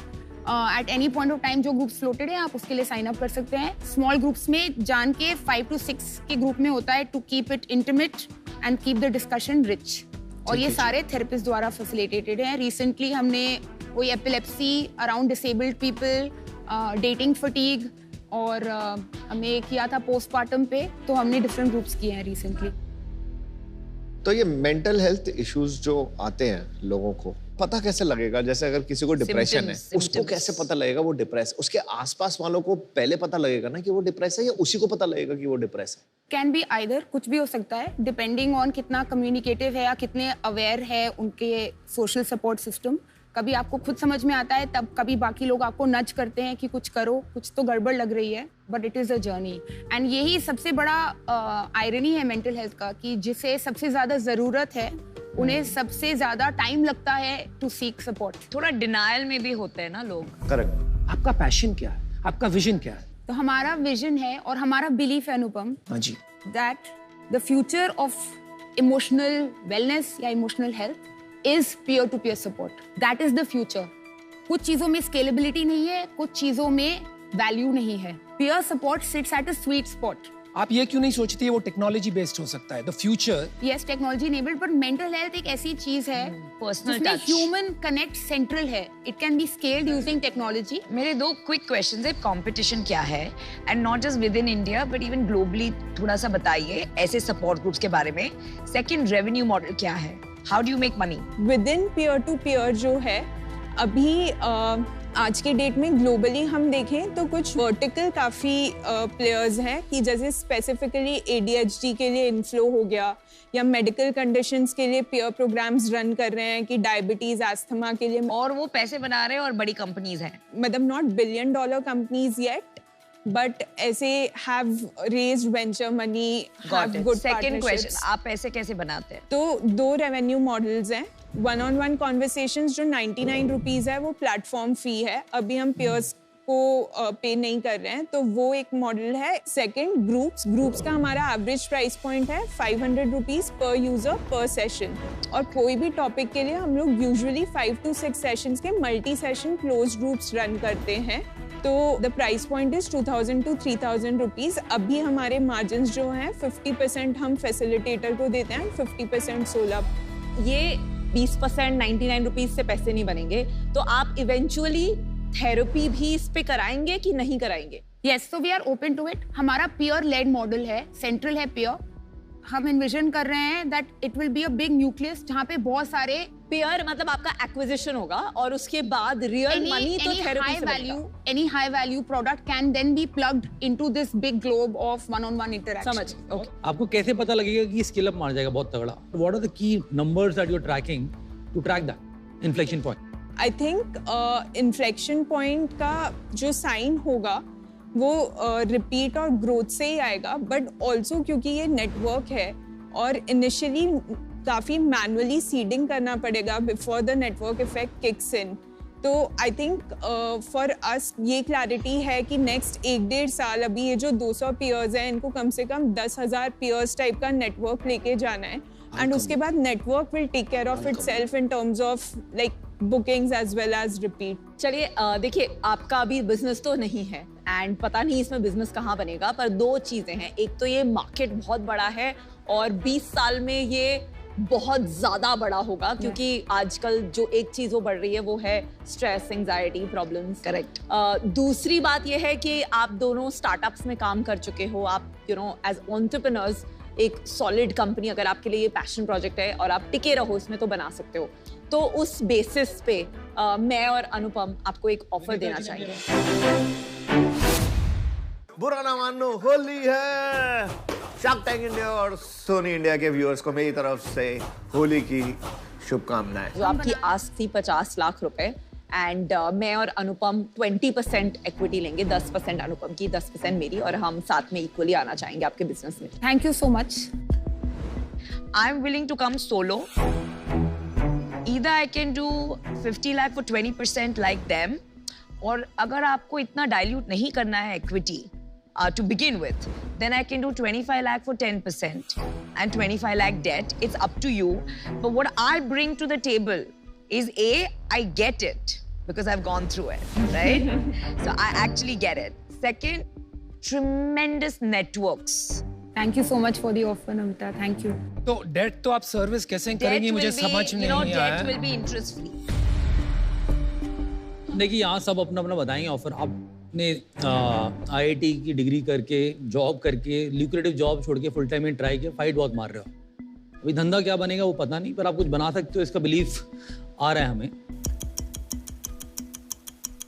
At any point of time जो ग्रुप्स फ्लोटेड है आप उसके लिए साइन अप कर सकते हैं. स्मॉल ग्रुप्स में जान के 5 to 6 के ग्रुप में होता है to keep it intimate and keep the discussion rich. और ये सारे थेरेपिस्ट द्वारा फैसिलिटेटेड हैं. रिसेंटली हमने कोई epilepsy around disabled people, dating fatigue और हमें किया था पोस्टमार्टम पे, तो हमने डिफरेंट ग्रुप्स किए हैं रिसेंटली. तो ये मेंटल हेल्थ इश्यूज जो आते हैं लोगों को पता कैसे लगेगा? जैसे अगर किसी को डिप्रेशन है, उसको कैसे पता लगेगा वो डिप्रेस? उसके आसपास वालों को पहले पता लगेगा ना कि वो डिप्रेस है, या उसी को पता लगेगा कि वो डिप्रेस है? कैन बी आइदर, कुछ भी हो सकता है डिपेंडिंग ऑन कितना कम्युनिकेटिव है या कितने अवेयर है उनके सोशल सपोर्ट सिस्टम. कभी आपको खुद समझ में आता है, तब कभी बाकी लोग आपको नज करते हैं कि कुछ करो, कुछ तो गड़बड़ लग रही है. But it is a journey and यही सबसे बड़ा आयरनी है मेंटल हेल्थ का, कि जिसे सबसे ज्यादा जरूरत है उन्हें सबसे ज्यादा टाइम लगता है टू सीक सपोर्ट. थोड़ा डिनायल में भी होते हैं ना लोग. करेक्ट. आपका पैशन क्या है, आपका विजन क्या है? तो हमारा विजन है और हमारा बिलीफ है अनुपम, हाँ जी, that the future of emotional wellness या emotional health is peer-to-peer support. That is the future. कुछ चीजों में scalability नहीं है, कुछ चीजों में value नहीं है. Peer support sits at a sweet spot. आप ये क्यों नहीं सोचती है वो टेक्नोलॉजी बेस्ड हो सकता है? The future, yes, technology enabled, but mental health एक ऐसी चीज है Personal जिसमें touch. human connect central है. It can be scaled using technology. मेरे 2 क्विक क्वेश्चंस है. कंपटीशन क्या है and not just with in India but even globally, थोड़ा सा बताइए ऐसे सपोर्ट ग्रुप्स के बारे में. सेकंड, रेवेन्यू मॉडल क्या है? How do you make money? Within peer to peer जो है अभी आज के डेट में ग्लोबली हम देखें तो कुछ वर्टिकल काफ़ी प्लेयर्स हैं कि जैसे स्पेसिफिकली ADHD के लिए इनफ्लो हो गया, या मेडिकल कंडीशंस के लिए पीयर प्रोग्राम्स रन कर रहे हैं कि डायबिटीज, एस्थमा के लिए, और वो पैसे बना रहे हैं और बड़ी कंपनीज हैं. मतलब not billion dollar companies yet, but ऐसे have raised venture money, have good second question, partnerships. आप पैसे कैसे बनाते हैं? तो 2 रेवेन्यू मॉडल्स हैं. 1-on-1 कॉन्वर्सेशंस जो 99 रुपीज़ है वो प्लेटफॉर्म फी है. अभी हम पेयर्स को पे नहीं कर रहे हैं, तो वो एक मॉडल है. सेकंड, ग्रुप्स का हमारा एवरेज प्राइस पॉइंट है 500 रुपीज़ पर यूजर पर सेशन. और कोई भी टॉपिक के लिए हम लोग यूजुअली 5 to 6 सेशंस के multi session close groups run करते हैं. तो the price point is 2000 to 3000 rupees. अभी हमारे मार्जिन जो हैं 50% हम फैसिलिटेटर को देते हैं, 50% सोलर. ये 20% 99 रुपीज से पैसे नहीं बनेंगे, तो आप इवेंचुअली थेरेपी भी इस पे कराएंगे कि नहीं कराएंगे? Yes, so we are open to it. हमारा peer led मॉडल है, सेंट्रल है peer. हम इन्विजन कर रहे हैं that it will be a big nucleus जहाँ पे बहुत सारे पेयर, मतलब आपका एक्विजिशन होगा और उसके बाद रियल मनी तो थेरेपी से बनेगा. any high value product can then be plugged into this big globe of one-on-one interaction. समझ. ओके. आपको कैसे पता लगेगा कि स्केल अप मार जाएगा बहुत तगड़ा? What are the key numbers that you are tracking to track that inflection point? I think inflection point का जो साइन होगा वो रिपीट और ग्रोथ से ही आएगा, बट ऑल्सो क्योंकि ये नेटवर्क है और इनिशियली काफ़ी मैनुअली सीडिंग करना पड़ेगा before the network effect kicks in. तो आई थिंक फॉर अस ये क्लैरिटी है कि नेक्स्ट 1-1.5 साल अभी ये जो 200 पीयर्स हैं इनको कम से कम 10,000 पीयर्स टाइप का नेटवर्क लेके जाना है. एंड उसके बाद network will take care of itself in terms of like bookings as well as repeat. चलिए देखिए, आपका अभी बिजनेस तो नहीं है एंड पता नहीं इसमें बिजनेस कहाँ बनेगा, पर 2 चीजें हैं. एक तो ये मार्केट बहुत बड़ा है और 20 साल में ये बहुत ज्यादा बड़ा होगा, क्योंकि आजकल जो एक चीज वो बढ़ रही है वो है स्ट्रेस, एंजाइटी प्रॉब्लम्स. करेक्ट. दूसरी बात ये है कि आप दोनों स्टार्टअप्स में काम कर चुके हो. आप एज एंटरप्रेन्योर्स एक सॉलिड कंपनी, अगर आपके लिए ये पैशन प्रोजेक्ट है और आप टिके रहो इसमें तो बना सकते हो. तो उस बेसिस पे मैं और अनुपम आपको एक ऑफर देना चाहेंगे. बुरा ना मानो, होली है. शार्क टैंक इंडिया और सोनी इंडिया के व्यूअर्स को मेरी तरफ से होली की शुभकामनाएं. जो आपकी आस्क थी 50 लाख रुपए एंड मैं और अनुपम 20% इक्विटी लेंगे. 10% अनुपम की, 10% मेरी, और हम साथ में इक्वली आना चाहेंगे आपके बिजनेस में. Thank you so much. I am willing to come solo. Either I can do 50 lakh for 20% like them, और अगर आपको इतना dilute नहीं करना है equity to begin with, then I can do 25 lakh for 10% and 25 lakh debt. It's up to you. But what I bring to the table is I get it. because I've gone through it, right? So I actually get it. Second, tremendous networks. Thank you so much for the offer, Namita. Thank you. तो date तो आप service कैसे करेंगी मुझे समझ नहीं आया। Debt will be interest free. देखिए यहाँ सब अपना अपना बताएंगे ऑफर। आपने IIT की डिग्री करके जॉब करके ल्यूक्रेटिव जॉब छोड़ के फुल टाइम में ट्राई किया, फाइट बहुत मार रहे हो। अभी धंधा क्या बनेगा वो पता नहीं, पर आप कुछ बना सकते हो, इसका बिलीफ आ रहा है हमें।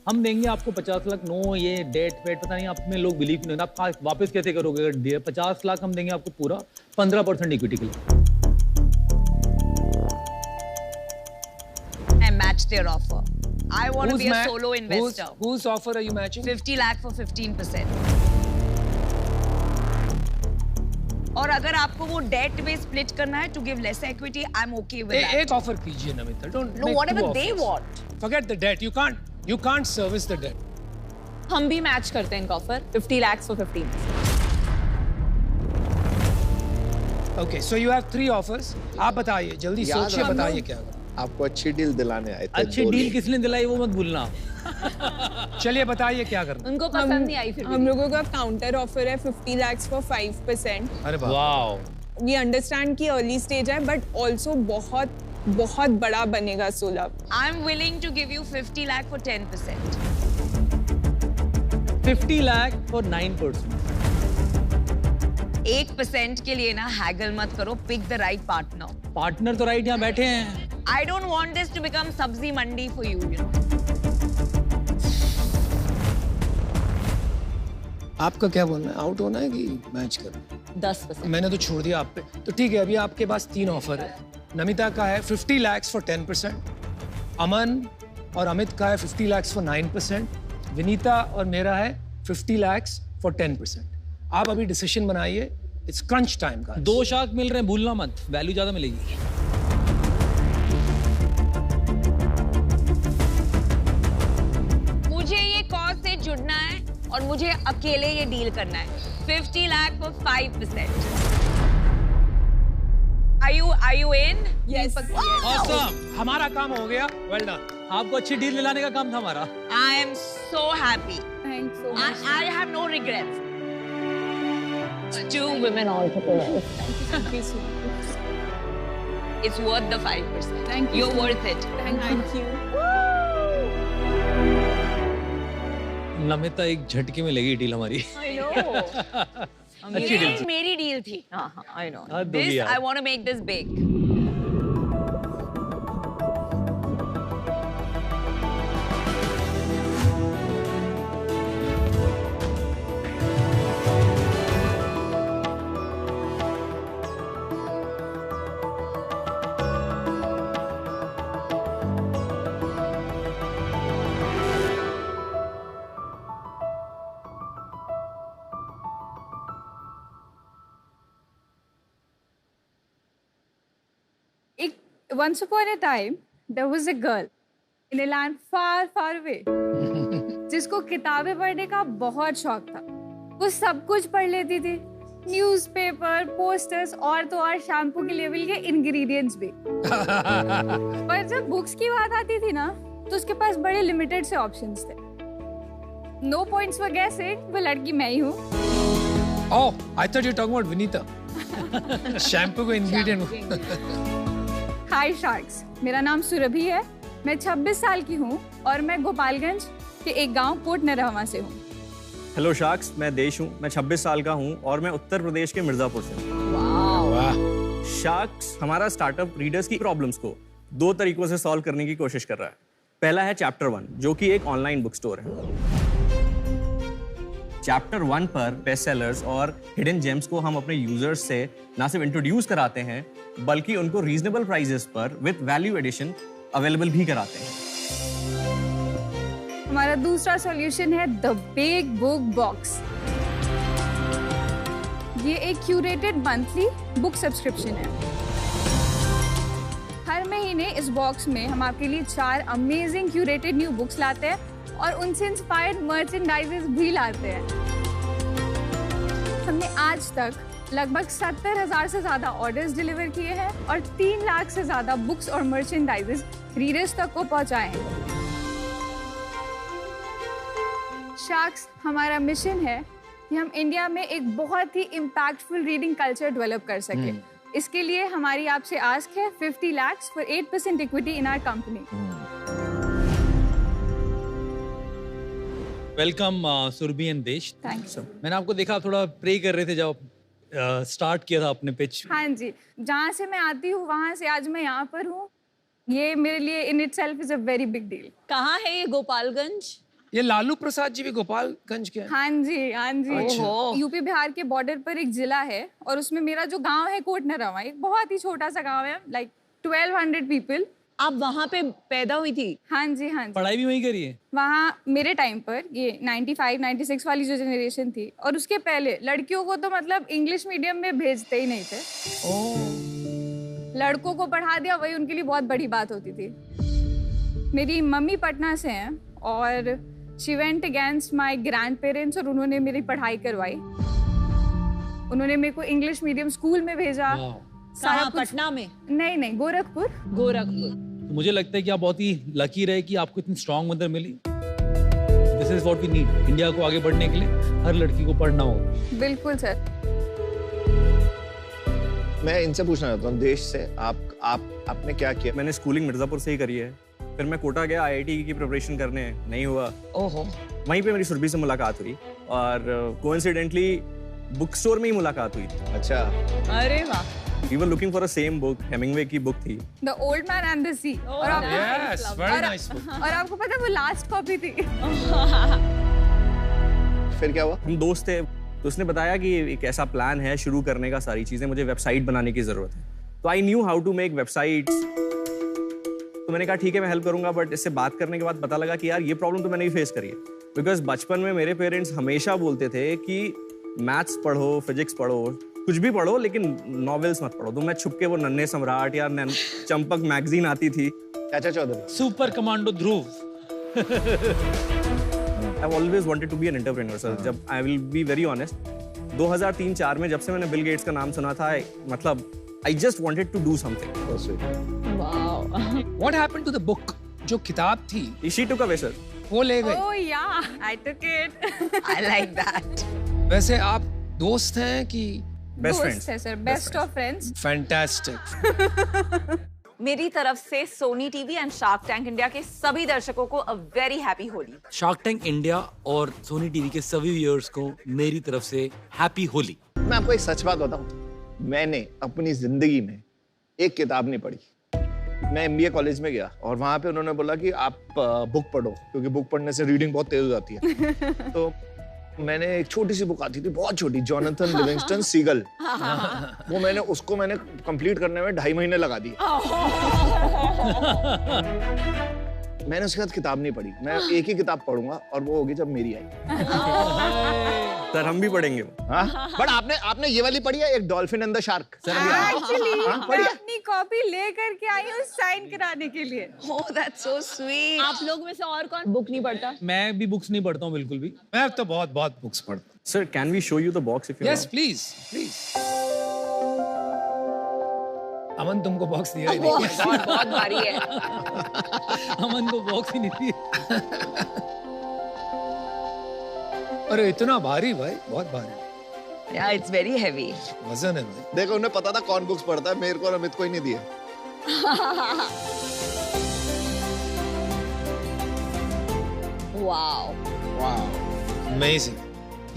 हम देंगे आपको 50 लाख। नो ये डेट वेट पता नहीं, आप में लोग बिलीव नहीं, आप वापस कैसे करोगे? अगर 50 लाख हम देंगे आपको पूरा 15% इक्विटी के लिए। I match their offer. I want to be a solo investor. Whose offer are you matching? 50 lakh for 15%. और अगर आपको वो डेट में स्प्लिट करना है to give less equity, I'm okay with that. एक ऑफर कीजिए Namita. Don't No, make whatever two they offers. want. Forget the debt. You can't service the debt. हम भी मैच करते हैं इनका offer 50 lakhs for 15. Okay, so you have 3 offers. आप बताइए, जल्दी सोचिए, बताइए क्या होगा। आपको अच्छी डील दिलाने आए थे। अच्छी डील किसने दिलाई वो मत भूलना। चलिए बताइए क्या करना। उनको पसंद नहीं आई। फिर हम लोगों का काउंटर ऑफर है 50 lakhs for 5%. अरे वाह। We understand कि अर्ली स्टेज है, बट ऑल्सो बहुत बहुत बड़ा बनेगा 16। I'm willing to give you 50 lakh for 10%. 50 lakh for 9%. 1% के लिए ना हैगल मत करो, pick the right partner. Partner तो राइट यहाँ बैठे हैं। I don't want this to become sabzi mandi for you, you know. आपका क्या बोलना है? आउट होना है कि मैच करना? 10%। मैंने तो छोड़ दिया आप पे। तो ठीक है, अभी आपके पास 3 ऑफर है। नमिता का है 50 lakhs for 10%, अमन और अमित का है 50 lakhs for 9%, विनीता और मेरा है 50 lakhs for 10%। आप अभी डिसीजन बनाइए। इट्स क्रंच टाइम का। 2 शार्क मिल रहे हैं, भूलना मत, वैल्यू ज्यादा मिलेगी। मुझे ये कॉज से जुड़ना है और मुझे अकेले ये डील करना है। 50 lakh for 5%. Are you in? Yes. Awesome. हमारा काम हो गया। Well done. आपको अच्छी डील दिलाने का काम था हमारा। I am so happy. Thanks so much. I have no regrets. 2 women entrepreneurs. Thank you so much. It's worth the 5%. Thank you. You're worth it. Thank you. Namita एक झटके में लगी डील हमारी। I know. ये मेरी डील थी। हाँ, I know. This I want to make this big. Once upon a time, there was a girl in a land far, far away, जिसको किताबें पढ़ने का बहुत शौक था। वो सब कुछ पढ़ लेती थी, न्यूज़पेपर, पोस्टर्स और तो और शैम्पू के लेवल के इंग्रेडिएंट्स भी। पर जब बुक्स की बात आती थी ना, तो उसके पास बड़े लिमिटेड से ऑप्शंस थे। No points for guessing, वो लड़की मैं ही हूँ। Oh, I thought you were talking about Vinita. Shampoo का इंग्रेडिएंट। हाय शार्क्स, मेरा नाम सुरभि है। मैं 26 साल की हूँ और मैं गोपालगंज के एक गांव कोट नरहवा से हूँ। हेलो शार्क्स, मैं देश हूँ। मैं 26 साल का हूँ और मैं उत्तर प्रदेश के मिर्जापुर से हूँ। वाह। शार्क्स हमारा स्टार्टअप रीडर्स की प्रॉब्लम्स को 2 तरीकों से सॉल्व करने की कोशिश कर रहा है। पहला है चैप्टर 1, जो कि एक ऑनलाइन बुक स्टोर है। चैप्टर 1 पर बेस्ट सेलर्स और हिडन जेम्स को हम अपने यूजर्स से ना सिर्फ इंट्रोड्यूस कराते हैं, बल्कि उनको रीजनेबल प्राइसेस पर विद वैल्यू एडिशन अवेलेबल भी कराते हैं। हमारा दूसरा सॉल्यूशन है द बिग बुक बॉक्स। ये एक क्यूरेटेड मंथली बुक सब्सक्रिप्शन है। हर महीने इस बॉक्स में हम आपके लिए 4 अमेजिंग क्यूरेटेड न्यू बुक्स लाते हैं और उनसे इंस्पायर्ड मर्चेंडाइजेस भी लाते हैं। हमने आज तक लगभग 70,000 से ज्यादा ऑर्डर्स डिलीवर किए हैं और 3 लाख से ज्यादा बुक्स और मर्चेंडाइजेस रीडर्स तक को पहुंचाए हैं। शार्क्स, हमारा मिशन है कि हम इंडिया में एक बहुत ही इम्पैक्टफुल रीडिंग कल्चर डेवलप कर सके। इसके लिए हमारी आपसे आस्क है 50 lakhs for 8% equity in our company. Welcome Surabhi and Desh. Thanks. मैंने आपको देखा आप थोड़ा प्रे कर रहे थे जब स्टार्ट किया था अपने पिच। हाँ जी, जहाँ से मैं आती हूँ वहाँ से आज मैं यहाँ पर हूँ, ये मेरे लिए in itself is a very big deal. कहाँ है ये? गोपालगंज? ये लालू प्रसाद जी भी गोपालगंज के हैं? हाँ जी, हाँ जी। अच्छा। यूपी बिहार के बॉर्डर पर एक जिला है और उसमें मेरा जो गांव है कोटनरवा, एक बहुत ही छोटा सा गांव है, लाइक 1200 पीपल। आप वहाँ पे पैदा हुई थी? हाँ जी, हाँ जी। पढ़ाई भी वहीं करी है? वहाँ मेरे टाइम पर ये 95-96 वाली जो जनरेशन थी, और उसके पहले लड़कियों को तो मतलब इंग्लिश मीडियम में भेजते ही नहीं थे। लड़कों को पढ़ा दिया वही उनके लिए बहुत बड़ी बात होती थी। मेरी मम्मी पटना से हैं और she went against my grand parents और उन्होंने मेरी पढ़ाई करवाई। उन्होंने मेरे को इंग्लिश मीडियम स्कूल में भेजा। सारा पटना में? नहीं, गोरखपुर। गोरखपुर। तो मुझे लगता है कि आप बहुत ही लकी रहे कि आपको इतनी स्ट्रांग मदर मिली। This is what we need. India को आगे बढ़ने के लिए हर लड़की को पढ़ना होगा। बिल्कुल सर। मैं इनसे पूछना चाहता हूँ, देश से आपने क्या किया? मैंने स्कूलिंग मिर्जापुर से ही करी है, फिर मैं कोटा गया IIT की प्रिपरेशन करने, नहीं हुआ। ओहो। वहीं पे मेरी सुरभि से मुलाकात हुई और कोइंसिडेंटली बुक स्टोर में ही मुलाकात हुई। अच्छा। अरे वाह। We were looking for a same book, Hemingway की बुक थी। The Old Man and the Sea। और आपको पता है वो लास्ट कॉपी थी। फिर क्या हुआ? हम दोस्त थे, तो उसने बताया कि एक ऐसा प्लान है शुरू करने का, सारी चीजें, मुझे वेबसाइट बनाने की जरूरत है। तो I knew how to make websites. तो मैंने कहा ठीक है मैं हेल्प करूंगा, बट इससे बात करने के बाद पता लगा कि यार ये प्रॉब्लम तो मैंने भी फेस करी है। बिकॉज बचपन में मेरे पेरेंट्स हमेशा बोलते थे कि मैथ्स पढ़ो, फिजिक्स पढ़ो, कुछ भी पढ़ो, लेकिन नॉवेल्स मत पढ़ो। तो मैं छुप के वो नन्हे सम्राट या चंपक मैगजीन आती थी, चाचा Chaudhary, super commando Dhruv. I've always wanted to be an entrepreneur, sir. जब I will be very honest, 2003-4 में जब से मैंने बिल गेट्स का नाम सुना था, मतलब I just wanted to do something. Wow. What happened to the book? जो किताब थी? She took away, sir. वो ले गई? Oh yeah, I took it. I like that. वैसे आप दोस्त हैं कि बेस्ट फ्रेंड्स है sir? Best of friends. Fantastic. मेरी तरफ से Sony TV and shark Tank India के सभी दर्शकों को a very happy Holi. Shark Tank India और सोनी टीवी के सभी व्यूअर्स को मेरी तरफ से हैप्पी होली। मैं आपको एक सच बात बताऊं, मैंने अपनी जिंदगी में एक किताब नहीं पढ़ी। मैं MBA कॉलेज में गया और वहां पे उन्होंने बोला कि आप बुक पढ़ो, क्योंकि बुक पढ़ने से रीडिंग बहुत तेज हो जाती है। तो मैंने एक छोटी सी बुक आती थी, बहुत छोटी, जॉनथन लिविंगस्टन सीगल। वो मैंने कंप्लीट करने में 2.5 महीने लगा दिए। मैंने उसके बाद किताब नहीं पढ़ी। मैं एक ही किताब पढ़ूंगा और वो होगी जब मेरी आई। सर हम भी पढ़ेंगे। बट आपने ये वाली पढ़ी है, एक dolphin and the shark? Actually मैं अपनी कॉपी ले करके आई हूँ साइन कराने के लिए। Oh, that's so sweet. आप लोग में से और कौन बुक नहीं पढ़ता? मैं भी बुक्स नहीं पढ़ता हूँ बिल्कुल भी। मैं तो बहुत बुक्स पढ़ता हूँ। Sir can we show you the box if you? Yes please please. Aman तुमको बॉक्स दिया ही नहीं। बहुत भारी है। अमन को बॉक्स ही नहीं दिया। अरे इतना भारी भाई, बहुत भारी। Yeah, it's very heavy. वजन है भाई। देखो उन्हें पता था कौन बुक्स पढ़ता है, मेरे को और अमित को ही नहीं दिए। Wow. Amazing.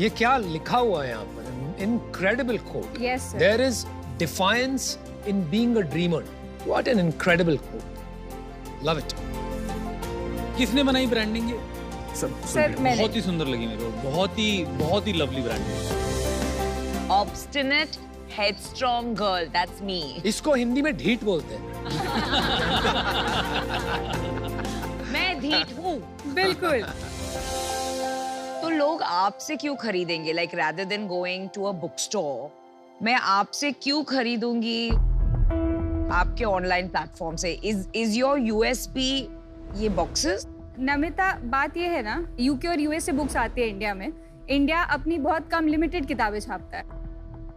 ये क्या लिखा हुआ है यहाँ पर? Incredible quote. Yes sir. There is defiance in being a dreamer. What an incredible quote. Love it. किसने बनाई ब्रांडिंग ये? सर मैंने। बहुत ही सुंदर लगी मेरे को, बहुत ही lovely branding. Obstinate, headstrong girl. That's me. इसको हिंदी में ढीठ बोलते हैं। मैं ढीठ हूँ। बिल्कुल। तो लोग आपसे क्यों खरीदेंगे? Like rather than going to a bookstore, मैं आपसे क्यों खरीदूंगी आपके ऑनलाइन प्लेटफॉर्म से? Is your USP ये बॉक्सेस? नमिता, बात ये है ना, UK और US से बुक्स आती है इंडिया में। इंडिया अपनी बहुत कम लिमिटेड किताबें छापता है,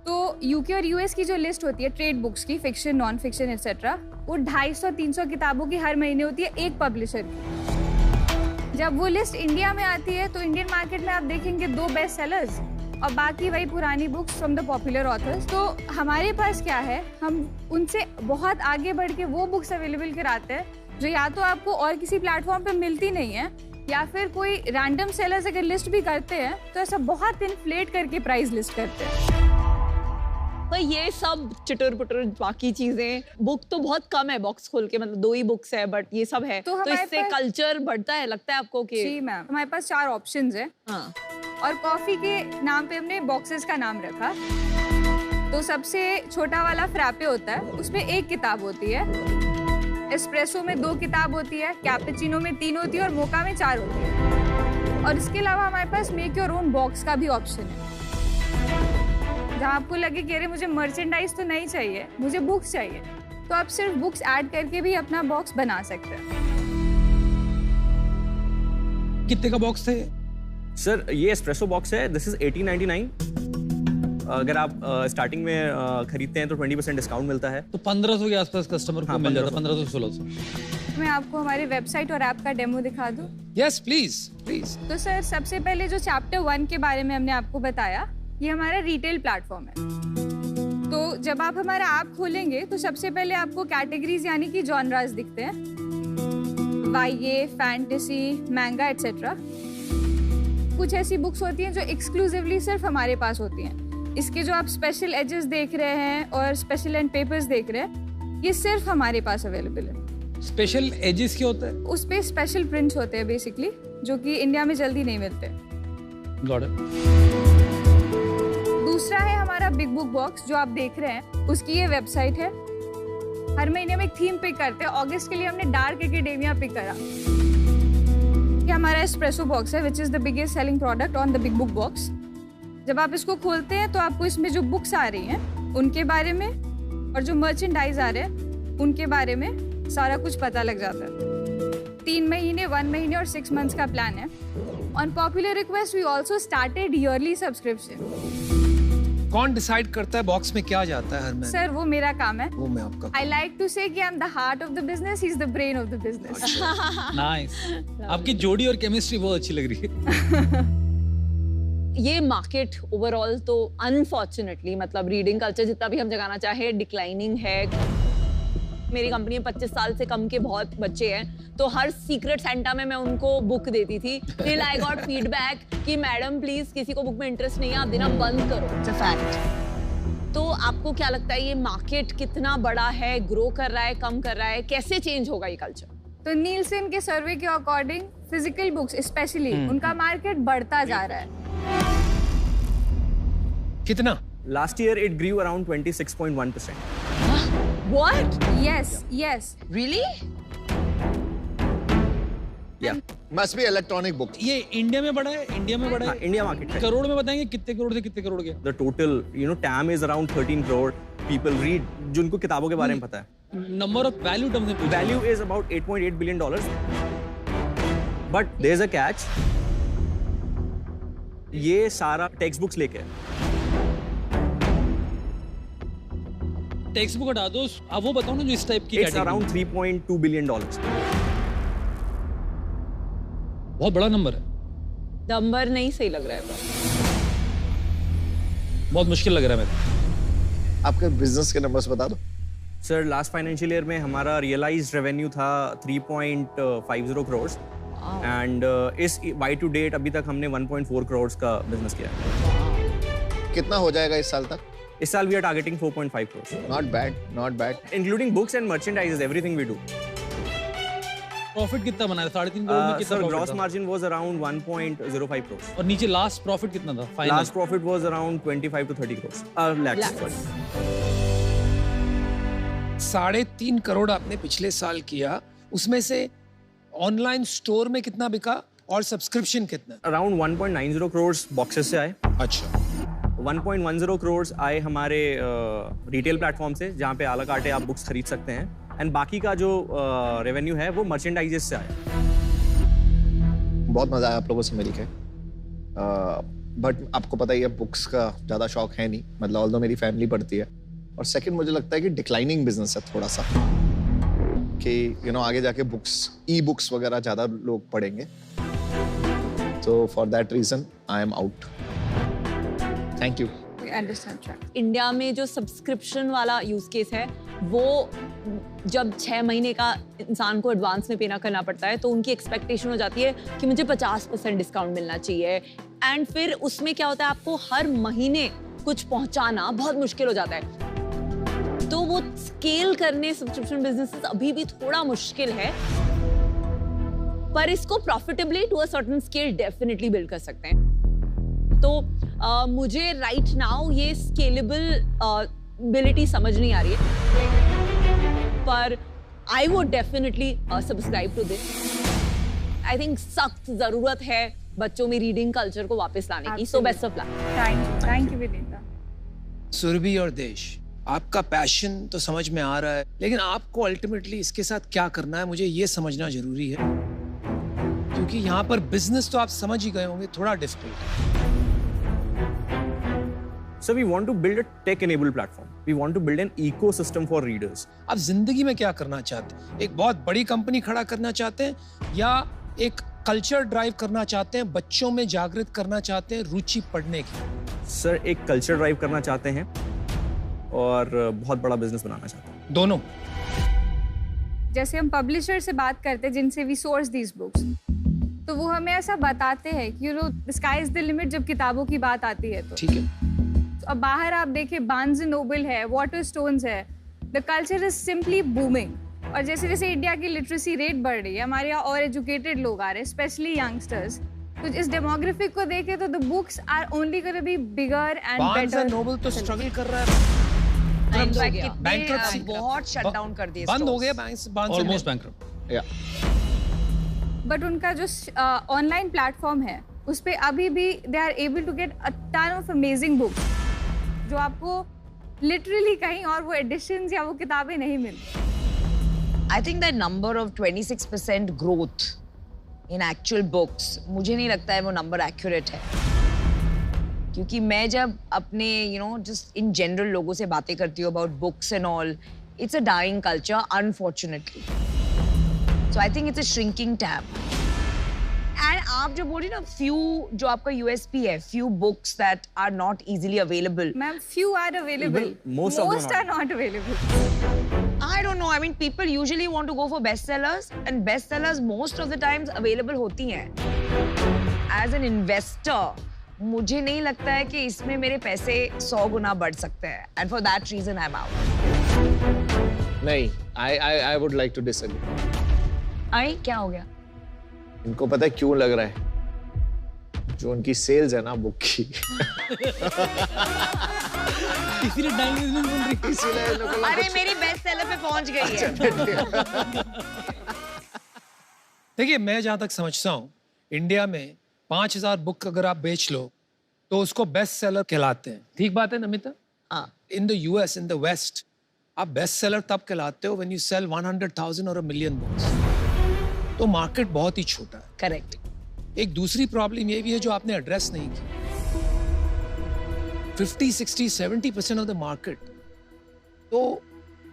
तो UK और US की जो लिस्ट होती है ट्रेड बुक्स की, फिक्शन, नॉन फिक्शन एक्सेट्रा, वो 250-300 किताबों की हर महीने होती है एक पब्लिशर की। जब वो लिस्ट इंडिया में आती है तो इंडियन मार्केट में आप देखेंगे 2 बेस्ट सेलर्स और बाकी वही पुरानी books from the popular authors. तो हमारे पास क्या है, हम उनसे बहुत आगे बढ़ के वो बुक्स अवेलेबल कराते हैं जो या तो आपको और किसी प्लेटफॉर्म पे मिलती नहीं है, या फिर कोई रैंडम सेलर्स अगर लिस्ट भी करते हैं तो ऐसा बहुत इन्फ्लेट करके प्राइस लिस्ट करते हैं। पर ये सब चिटर पुटर बाकी चीजें, बुक तो बहुत कम है बॉक्स खोल के, मतलब 2 ही बुक्स है, बट ये सब है तो इससे कल्चर बढ़ता है लगता है आपको कि? जी मैम, हमारे पास 4 ऑप्शंस है। हाँ। और कॉफी के नाम पे हमने बॉक्सेस का नाम रखा। तो सबसे छोटा वाला फ्रैपे होता है, उसमें 1 किताब होती है, एस्प्रेसो में 2 किताब होती है, कैपेचिनो में 3 होती है और मोका में 4 होती है। और इसके अलावा हमारे पास मेक योर ओन बॉक्स का भी ऑप्शन है, जहाँ आपको लगे कि अरे मुझे मर्चेंडाइज तो नहीं चाहिए, मुझे बुक्स चाहिए, तो आप सिर्फ बुक्स ऐड करके भी अपना बॉक्स बना सकते हैं। कितने का बॉक्स है सर? ये एस्प्रेसो बॉक्स है, दिस इज 1899। अगर आप स्टार्टिंग में खरीदते हैं तो 20% डिस्काउंट मिलता है। तो 1500 के आसपास कस्टमर को मिल जाता है, 1500-1600। मैं आपको हमारी वेबसाइट और ऐप का डेमो दिखा दूं? Yes please please. तो सर सबसे पहले जो चैप्टर 1 के बारे में हमने आपको बताया, ये हमारा रिटेल प्लेटफॉर्म है। तो जब आप हमारा ऐप खोलेंगे तो सबसे पहले आपको कैटेगरीज यानी कि जॉनरास दिखते हैं, YA, फैंटेसी, मैंगा एटसेट्रा। कुछ ऐसी बुक्स होती हैं जो एक्सक्लूसिवली सिर्फ हमारे पास होती हैं। इसके जो आप स्पेशल एजेस देख रहे हैं और स्पेशल एंड पेपर्स देख रहे हैं, ये सिर्फ हमारे पास अवेलेबल है। स्पेशल एजेस क्या होता है? उस पे स्पेशल प्रिंट्स होते हैं बेसिकली, जो कि इंडिया में जल्दी नहीं मिलते। Got it. दूसरा है हमारा बिग बुक बॉक्स जो आप देख रहे हैं, उसकी ये वेबसाइट है। हर महीने में एक थीम पिक करते हैं। अगस्त के लिए हमने डार्क एकेडेमिया पिक करा। ये हमारा एस्प्रेसो बॉक्स है, which is the biggest selling product on the big book box. जब आप इसको खोलते हैं तो आपको इसमें जो बुक्स आ रही हैं उनके बारे में और जो मर्चेंडाइज आ रहे हैं उनके बारे में सारा कुछ पता लग जाता है। 3 महीने, 1 महीने और 6 मंथ्स का प्लान है। On popular request we also started yearly subscription. कौन डिसाइड करता है बॉक्स में क्या जाता है हर महीने? सर वो मेरा काम है। वो मैं आपका। I like to say कि I'm the heart of the business, he's the brain of the business. Nice. आपकी जोड़ी और केमिस्ट्री बहुत अच्छी लग रही है। ये मार्केट ओवरऑल तो अनफॉर्चुनेटली, मतलब रीडिंग कल्चर जितना भी हम जगाना चाहे, डिक्लाइनिंग है। मेरी कंपनी में 25 साल से कम के बहुत बच्चे हैं, तो हर सीक्रेट सेंटा में मैं उनको बुक देती थी। टिल आई गॉट फीडबैक कि मैडम प्लीज किसी को बुक में इंटरेस्ट नहीं है, आप देना बंद करो। It's a fact. तो आपको क्या लगता है ये मार्केट कितना बड़ा है, ग्रो कर रहा है, कम कर रहा है, कैसे चेंज होगा ये कल्चर? तो नीलसन के सर्वे के अकॉर्डिंग फिजिकल बुक्स स्पेशली उनका मार्केट बढ़ता जा रहा है। कितना? Last year it grew around 26.1%। What? Yes, yes. Really? Yeah. Must be electronic book. ये इंडिया में बड़ा है, इंडिया में बड़ा है। इंडिया मार्केट है। करोड़ में बताएंगे कितने करोड़ से कितने करोड़ गया? The total, TAM is around 13 crore people read, जिनको किताबों के बारे में पता है। Number of value terms में पूछा। Value is about $8.8 billion. But there's a catch. ये सारा टेक्स्ट बुक्स लेके है। टेक्स्ट बुक हटा दो, अब वो बताओ ना जो इस टाइप की It's around $3.2 billion. बहुत बड़ा नंबर है। नंबर नहीं सही लग रहा है, बहुत मुश्किल लग रहा है मेरे। आपके बिजनेस के नंबर्स बता दो। सर लास्ट फाइनेंशियल ईयर में हमारा रियलाइज्ड रेवेन्यू था 3.50 करोड़ एंड इस वाई टू डेट अभी तक हमने 1.4 करोड़ का बिजनेस किया है। कितना हो जाएगा इस साल तक? इस साल we are targeting 4.5 crore. Not bad, not bad. Including books and merchandise, everything we do. Profit कितना बनाया? 3.5 करोड़ में कितना? Sir gross margin was around 1.05 crore. और नीचे लास्ट प्रॉफिट कितना था? Final last profit was around 25 to 30 crore lakhs। 3.5 crore आपने पिछले साल किया, उसमें से ऑनलाइन स्टोर में कितना बिका और सब्सक्रिप्शन कितना? अराउंड 1.90 करोड़ बॉक्सेस से आए। अच्छा। 1.10 करोड़ आए हमारे रिटेल प्लेटफॉर्म से, जहाँ पे आला कार्टे आप बुक्स खरीद सकते हैं, एंड बाकी का जो रेवेन्यू है वो मर्चेंडाइजेस से आया। बहुत मजा आया आप लोगों से मिलके, बट आपको पता ही है बुक्स का ज़्यादा शौक है नहीं, मतलब ऑल्दो मेरी फैमिली पढ़ती है, और सेकंड मुझे लगता है कि डिक्लाइनिंग बिजनेस है थोड़ा सा, कि आगे जाके बुक्स, ई बुक्स वगैरह ज़्यादा लोग पढ़ेंगे, So for that reason, I am out. Thank you. India में जो सब्सक्रिप्शन वाला यूज केस है वो जब 6 महीने का इंसान को एडवांस में पेना करना पड़ता है तो उनकी एक्सपेक्टेशन हो जाती है कि मुझे 50% डिस्काउंट मिलना चाहिए एंड फिर उसमें क्या होता है आपको हर महीने कुछ पहुंचाना बहुत मुश्किल हो जाता है तो वो स्केल करने सब्सक्रिप्शन बिजनेसेस अभी भी थोड़ा मुश्किल है पर इसको profitably to a certain scale definitely build कर सकते हैं तो मुझे राइट नाउ ये स्केलेबिलिटी समझ नहीं आ रही है पर I would definitely subscribe to this I think सख्त जरूरत है बच्चों में रीडिंग कल्चर को वापस लाने की so best of luck thank you Vinita Surabhi और देश आपका पैशन तो समझ में आ रहा है लेकिन आपको अल्टीमेटली इसके साथ क्या करना है मुझे ये समझना जरूरी है क्योंकि यहाँ पर बिजनेस तो आप समझ ही गए होंगे थोड़ा difficult So we want to build a tech-enabled platform. We want to build an ecosystem for readers. आप जिंदगी में क्या करना चाहते हैं? एक बहुत बड़ी कंपनी खड़ा करना चाहते हैं या एक कल्चर ड्राइव करना चाहते हैं, बच्चों में जागृत करना चाहते हैं रुचि पढ़ने की? सर एक कल्चर ड्राइव करना चाहते हैं और बहुत बड़ा बिजनेस बनाना चाहते हैं। दोनों। जैसे हम पब्लिशर से बात करते हैं जिनसे वी सोर्स दीज बुक्स तो वो हमें ऐसा बताते हैं कि you know the sky is the limit जब किताबों की बात आती है तो ठीक है अब बाहर आप देखिए बार्न्स एंड नोबल है वाटरस्टोन्स है the culture is simply booming और जैसे जैसे इंडिया की लिटरेसी रेट बढ़ रही है हमारे यहाँ और एजुकेटेड लोग आ रहे हैं स्पेशली यंगस्टर्स तो इस डेमोग्राफिक को देखे तो the books are only gonna be bigger and Barnes and Noble तो स्ट्रगल कर रहा है बैंक्रप्सी बहुत शट डाउन कर दिए बंद हो गए बार्न्स ऑलमोस्ट बैंकरप्ट या बट उनका जो ऑनलाइन प्लेटफॉर्म है उस पे अभी भी they are able to get a ton of amazing books जो आपको लिटरली कहीं और वो एडिशंस या वो किताबें नहीं मिलती I think that number of 26% growth in actual books मुझे नहीं लगता है वो नंबर एक्यूरेट है क्योंकि मैं जब अपने just in general लोगों से बातें करती हूँ about books and all it's a dying culture unfortunately so I think it's a shrinking tab and आप जो बोल रही ना few जो आपका USP है few books that are not easily available Ma'am, few are available most are not available I don't know I mean people usually want to go for bestsellers and bestsellers most of the times available होती हैं as an investor मुझे नहीं लगता है कि इसमें मेरे पैसे 100 गुना बढ़ सकते हैं and for that reason I'm out नहीं I would like to disagree आई क्या हो गया इनको पता है क्यों लग रहा है जो उनकी सेल्स है ना बुक की इसीलिए अरे मेरी बेस्ट सेलर पे पहुंच गई है देखिए मैं जहां तक समझता हूं इंडिया में 5000 बुक अगर आप बेच लो तो उसको बेस्ट सेलर कहलाते हैं ठीक बात है Namita in the US in the west आप बेस्ट सेलर तब कहलाते हो व्हेन यू सेल 100,000 और 1 मिलियन बुक्स तो मार्केट बहुत ही छोटा है करेक्ट एक दूसरी प्रॉब्लम ये भी है जो आपने एड्रेस नहीं की 50, 60, 70% ऑफ द मार्केट तो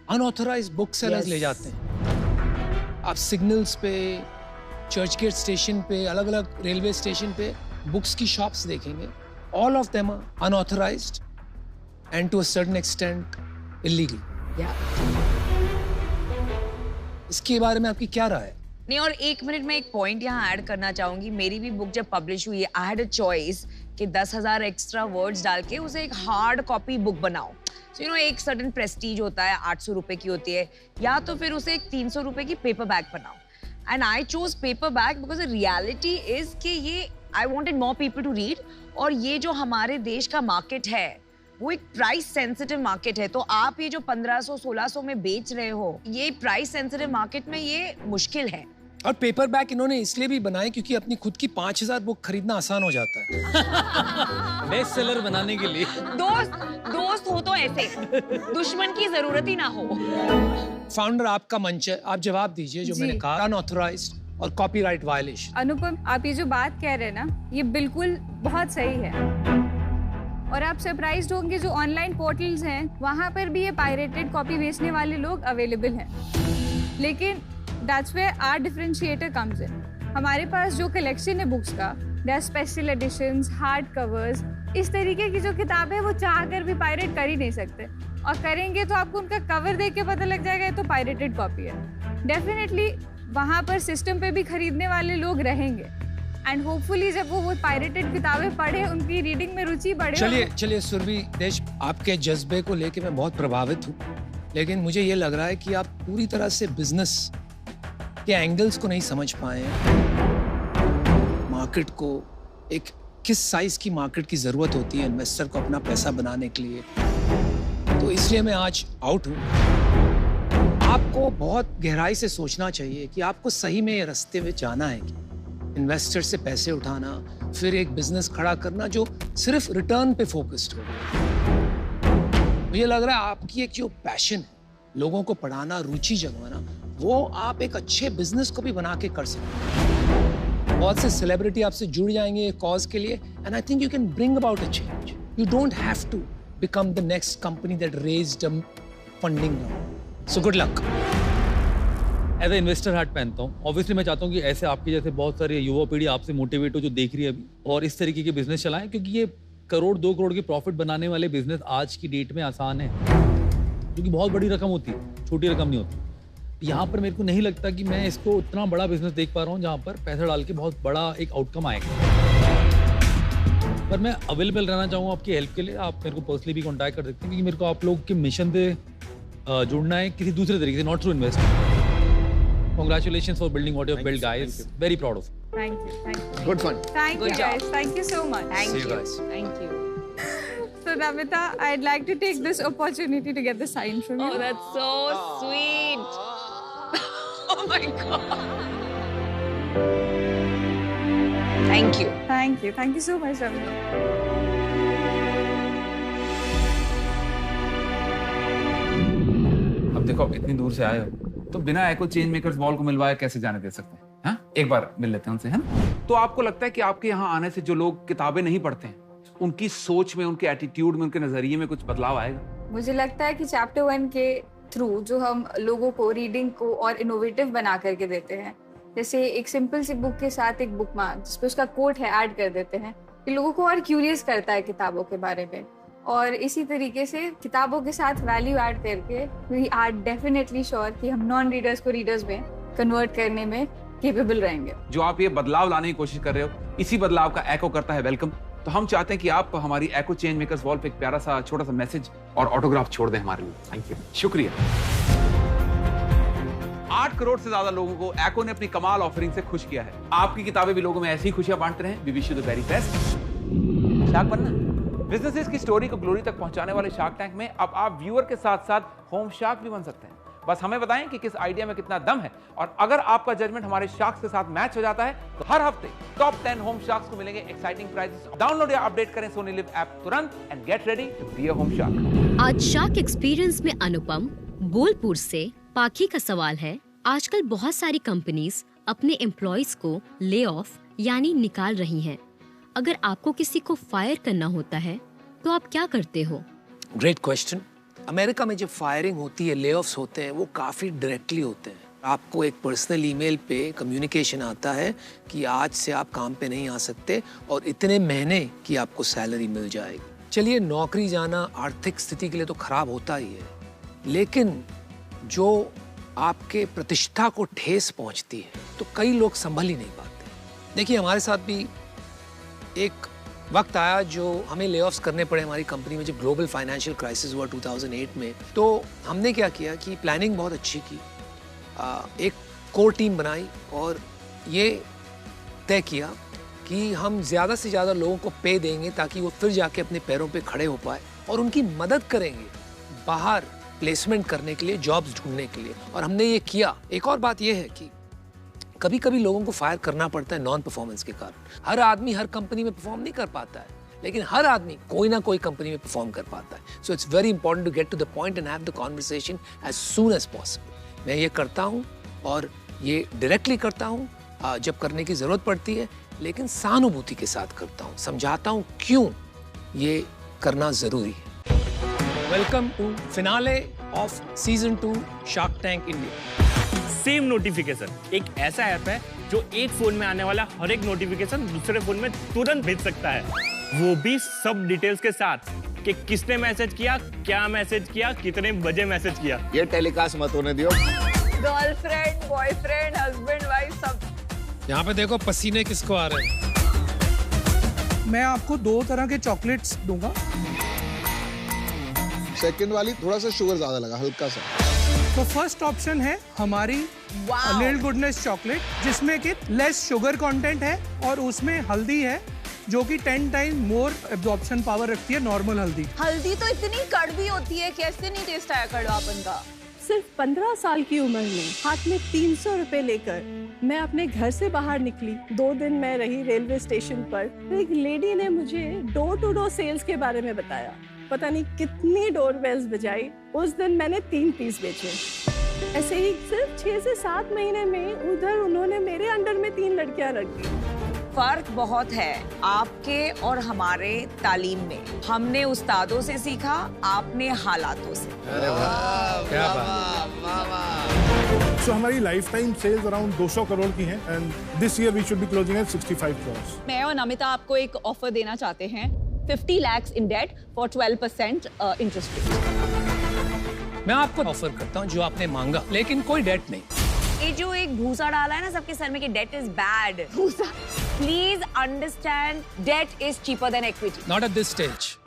अनऑथराइज्ड बुक सेलर्स ले जाते हैं आप सिग्नल्स पे चर्च गेट स्टेशन पे अलग अलग रेलवे स्टेशन पे बुक्स की शॉप्स देखेंगे all of them are unauthorised and to a certain extent illegal इसके बारे में आपकी क्या राय है नहीं और एक मिनट में एक पॉइंट यहाँ ऐड करना चाहूंगी मेरी भी बुक जब पब्लिश हुई है आई हैड अ चॉइस कि 10,000 एक्स्ट्रा वर्ड्स डाल के उसे एक हार्ड कॉपी बुक बनाओ सो एक सर्टेन प्रेस्टीज होता है 800 रुपए की होती है या तो फिर उसे एक 300 रुपए की पेपर बैग बनाओ and I chose paper bag because reality is कि ये I wanted more people to read और ये जो हमारे देश का मार्केट है वो एक प्राइस सेंसिटिव मार्केट है तो आप ये जो 1500-1600 में बेच रहे हो ये प्राइस सेंसिटिव मार्केट में ये मुश्किल है और पेपर बैग इन्होंने इसलिए भी बनाए क्योंकि अपनी खुद की 5000 बुक खरीदना आसान हो जाता है बेस्ट सेलर बनाने के लिए दोस्त हो तो ऐसे दुश्मन की जरूरत ही ना हो फाउंडर आपका मंच है आप जवाब दीजिए जो मैंने कहा अनऑथराइज्ड और कॉपीराइट वायलेशन अनुपम आप ये जो बात कह रहे हैं ना ये बिल्कुल बहुत सही है और आप सरप्राइज्ड होंगे जो ऑनलाइन पोर्टल्स हैं वहां पर भी ये पायरेटेड कॉपी बेचने वाले लोग अवेलेबल हैं लेकिन that's where our differentiator comes in हमारे पास जो कलेक्शन है बुक्स का there are special editions, hard covers. इस तरीके की जो किताबें वो चाह कर भी पायरेट कर ही नहीं सकते, और करेंगे तो आपको उनका कवर देख के पता लग जाएगा ये तो पायरेटेड कॉपी है। डेफिनेटली वहाँ पर सिस्टम पे भी खरीदने वाले लोग रहेंगे, एंड होपफुली जब वो पायरेटेड किताबें पढ़े, उनकी रीडिंग में रुचि बढ़े। चलिए सुरभि देश, आपके जज्बे को लेके मैं बहुत प्रभावित हूँ, लेकिन मुझे ये लग रहा है कि आप पूरी तरह से बिजनेस के एंगल्स को नहीं समझ पाए हैं। मार्केट को एक किस साइज की मार्केट की जरूरत होती है इन्वेस्टर को अपना पैसा बनाने के लिए, तो इसलिए मैं आज आउट हूँ। आपको बहुत गहराई से सोचना चाहिए कि आपको सही में ये रास्ते में जाना है कि इन्वेस्टर से पैसे उठाना, फिर एक बिजनेस खड़ा करना जो सिर्फ रिटर्न पे फोकस्ड हो। मुझे लग रहा है आपकी एक जो पैशन है, लोगों को पढ़ाना, रुचि जगवाना, वो आप एक अच्छे बिजनेस को भी बना के कर सकते हैं। बहुत से सेलिब्रिटी आपसे जुड़ जाएंगे एक कॉज के लिए, and I think you can bring about a change. You don't have to become the next company that raised funding round. So good luck. As a investor hat पहनता हूँ। ऑब्वियसली मैं चाहता हूँ कि ऐसे आपके जैसे बहुत सारे युवा पीढ़ी आपसे मोटिवेट हो जो देख रही है अभी, और इस तरीके के बिजनेस चलाएं, क्योंकि ये करोड़ 2 करोड़ के प्रॉफिट बनाने वाले बिजनेस आज की डेट में आसान है, क्योंकि बहुत बड़ी रकम होती है, छोटी रकम नहीं होती। यहाँ पर मेरे को नहीं लगता कि मैं इसको उतना बड़ा बिजनेस देख पा रहा हूँ जहाँ पर पैसा डाल के बहुत बड़ा एक आउटकम आएगा। पर मैं अवेलेबल रहना चाहूँगा आपकी हेल्प के लिए। आप मेरे को पर्सनली भी कॉन्टैक्ट कर सकते हैं, क्योंकि मेरे को आप लोग के मिशन से जुड़ना है किसी दूसरे तरीके से, not through investment. Congratulations for building what you have built, guys. Very proud of you. Thank you. Good fun. Thank you guys. Thank you so much. Thank See you you. guys. Thank you. So Namita, I'd like to take this opportunity to get the sign from you. Oh, that's so sweet. Oh my God. Thank you. Thank you. Thank you so much, Namita. अब देखो, इतनी दूर से आए हो तो बिना एको change makers wall को मिलवाए कैसे जाने दे सकते हैं? हाँ, एक बार मिल लेते हैं उनसे, है ना? तो आपको लगता है कि आपके यहाँ आने से जो लोग किताबें नहीं पढ़ते हैं, उनकी सोच में, उनके एटीट्यूड में, उनके नजरिए में कुछ बदलाव आएगा? मुझे लगता है कि चैप्टर 1 के थ्रू जो हम लोगों को रीडिंग को और इनोवेटिव बना करके देते हैं, जैसे एक सिंपल सी बुक के साथ एक बुकमार्क जिसपे उसका कोट है ऐड कर देते हैं, कि लोगों को और क्यूरियस करता है किताबों के बारे में। और इसी तरीके से किताबों के साथ वैल्यू ऐड करके वी आर डेफिनेटली श्योर कि हम नॉन रीडर्स को रीडर्स में कन्वर्ट करने में केपेबल रहेंगे। जो आप ये बदलाव लाने की कोशिश कर रहे हो, इसी बदलाव का एको करता है वेलकम। तो हम चाहते हैं कि आप हमारी एको चेंज मेकर्स वॉल पे एक प्यारा सा छोटा सा मैसेज और ऑटोग्राफ छोड़ दें हमारे लिए। थैंक यू, शुक्रिया। 8 करोड़ से ज्यादा लोगों को एको ने अपनी कमाल ऑफरिंग से खुश किया है। आपकी किताबें भी लोगों में ऐसी ही खुशियां बांटते रहें। We wish you the very best. Shark बनना, बिजनेसेस की स्टोरी को ग्लोरी तक पहुंचाने वाले शार्क टैंक में अब आप व्यूअर के साथ साथ होम शार्क भी बन सकते हैं। बस हमें बताएं कि किस आइडिया में कितना दम है, और अगर आपका जजमेंट हमारे शार्क्स के साथ मैच हो जाता है तो हर हफ्ते टॉप 10 होम शार्क्स को मिलेंगे एक्साइटिंग प्राइजेस। डाउनलोड या अपडेट करें सोनी लिव ऐप तुरंत and get ready to be a home shark. आज शार्क एक्सपीरियंस में अनुपम बोलपुर से पाखी का सवाल है। आजकल बहुत सारी कंपनीज अपने एम्प्लॉइज को ले ऑफ यानी निकाल रही हैं। अगर आपको किसी को फायर करना होता है तो आप क्या करते हो? Great question. अमेरिका में जब फायरिंग होती है, ले-ऑफ्स होते हैं, वो काफ़ी डायरेक्टली होते हैं। आपको एक पर्सनल ईमेल पे कम्युनिकेशन आता है कि आज से आप काम पे नहीं आ सकते और इतने महीने की आपको सैलरी मिल जाएगी। चलिए, नौकरी जाना आर्थिक स्थिति के लिए तो खराब होता ही है, लेकिन जो आपके प्रतिष्ठा को ठेस पहुंचती है तो कई लोग संभल ही नहीं पाते। देखिए, हमारे साथ भी एक वक्त आया जो हमें ले-ऑफ्स करने पड़े हमारी कंपनी में, जब ग्लोबल फाइनेंशियल क्राइसिस हुआ 2008 में। तो हमने क्या किया कि प्लानिंग बहुत अच्छी की, एक कोर टीम बनाई और ये तय किया कि हम ज़्यादा से ज़्यादा लोगों को पे देंगे ताकि वो फिर जाके अपने पैरों पे खड़े हो पाए, और उनकी मदद करेंगे बाहर प्लेसमेंट करने के लिए, जॉब्स ढूंढने के लिए। और हमने ये किया। एक और बात ये है कि कभी कभी लोगों को फायर करना पड़ता है नॉन परफॉर्मेंस के कारण। हर आदमी हर कंपनी में परफॉर्म नहीं कर पाता है, लेकिन हर आदमी कोई ना कोई कंपनी में परफॉर्म कर पाता है। So it's very important to get to the point and have the conversation as soon as possible. मैं ये करता हूँ और ये डायरेक्टली करता हूँ जब करने की जरूरत पड़ती है, लेकिन सहानुभूति के साथ करता हूँ, समझाता हूँ क्यों ये करना जरूरी है। Welcome to finale of season 2 Shark Tank India. Same notification. एक ऐसा ऐप है जो एक फोन में आने वाला हर एक नोटिफिकेशन दूसरे फोन में तुरंत भेज सकता है, वो भी सब डिटेल्स के साथ कि किसने मैसेज किया, क्या मैसेज किया, कितने बजे मैसेज किया। ये टेलीकास्ट मत होने दियो। गर्लफ्रेंड, बॉयफ्रेंड, हस्बैंड, वाइफ सब। यहाँ पे देखो पसीने किसको आ रहे हैं। मैं आपको 2 तरह के चॉकलेट्स दूंगा। सेकंड वाली थोड़ा सा शुगर ज्यादा लगा, हल्का सा। तो फर्स्ट ऑप्शन है हमारी लिटिल गुडनेस चॉकलेट, जिसमें कि लेस शुगर कंटेंट है और उसमें हल्दी है जो कि 10 टाइम मोर एब्जॉर्प्शन पावर रखती है नॉर्मल हल्दी। हल्दी तो इतनी कड़वी होती है, कैसे नहीं टेस्ट आया कड़वापन का? सिर्फ 15 साल की उम्र में हाथ में 300 रुपए लेकर मैं अपने घर से बाहर निकली। 2 दिन मैं रही रेलवे स्टेशन पर। एक लेडी ने मुझे डोर टू डोर सेल्स के बारे में बताया। पता नहीं कितनी डोरबेल्स बजाई। उस दिन मैंने 3 पीस बेचे। ऐसे ही सिर्फ 6 से 7 महीने में उधर उन्होंने मेरे अंडर में 3 लड़कियां रख दी। फर्क बहुत है आपके और हमारे तालीम में। हमने उस्तादों से सीखा, आपने हालातों से। अरे वाह, क्या बात। सो हमारी life time sales around 200 crore की हैं and this year we should be closing at 65 crore. मैं और नमिता आपको एक ऑफर देना चाहते हैं, 50 lakhs in debt for 12% interest rate। मैं आपको ऑफर करता हूँ जो आपने मांगा, लेकिन कोई डेट नहीं। ये जो एक भूसा डाला है ना सबके सर में कि debt is bad, please understand debt is cheaper than equity. Not at this stage.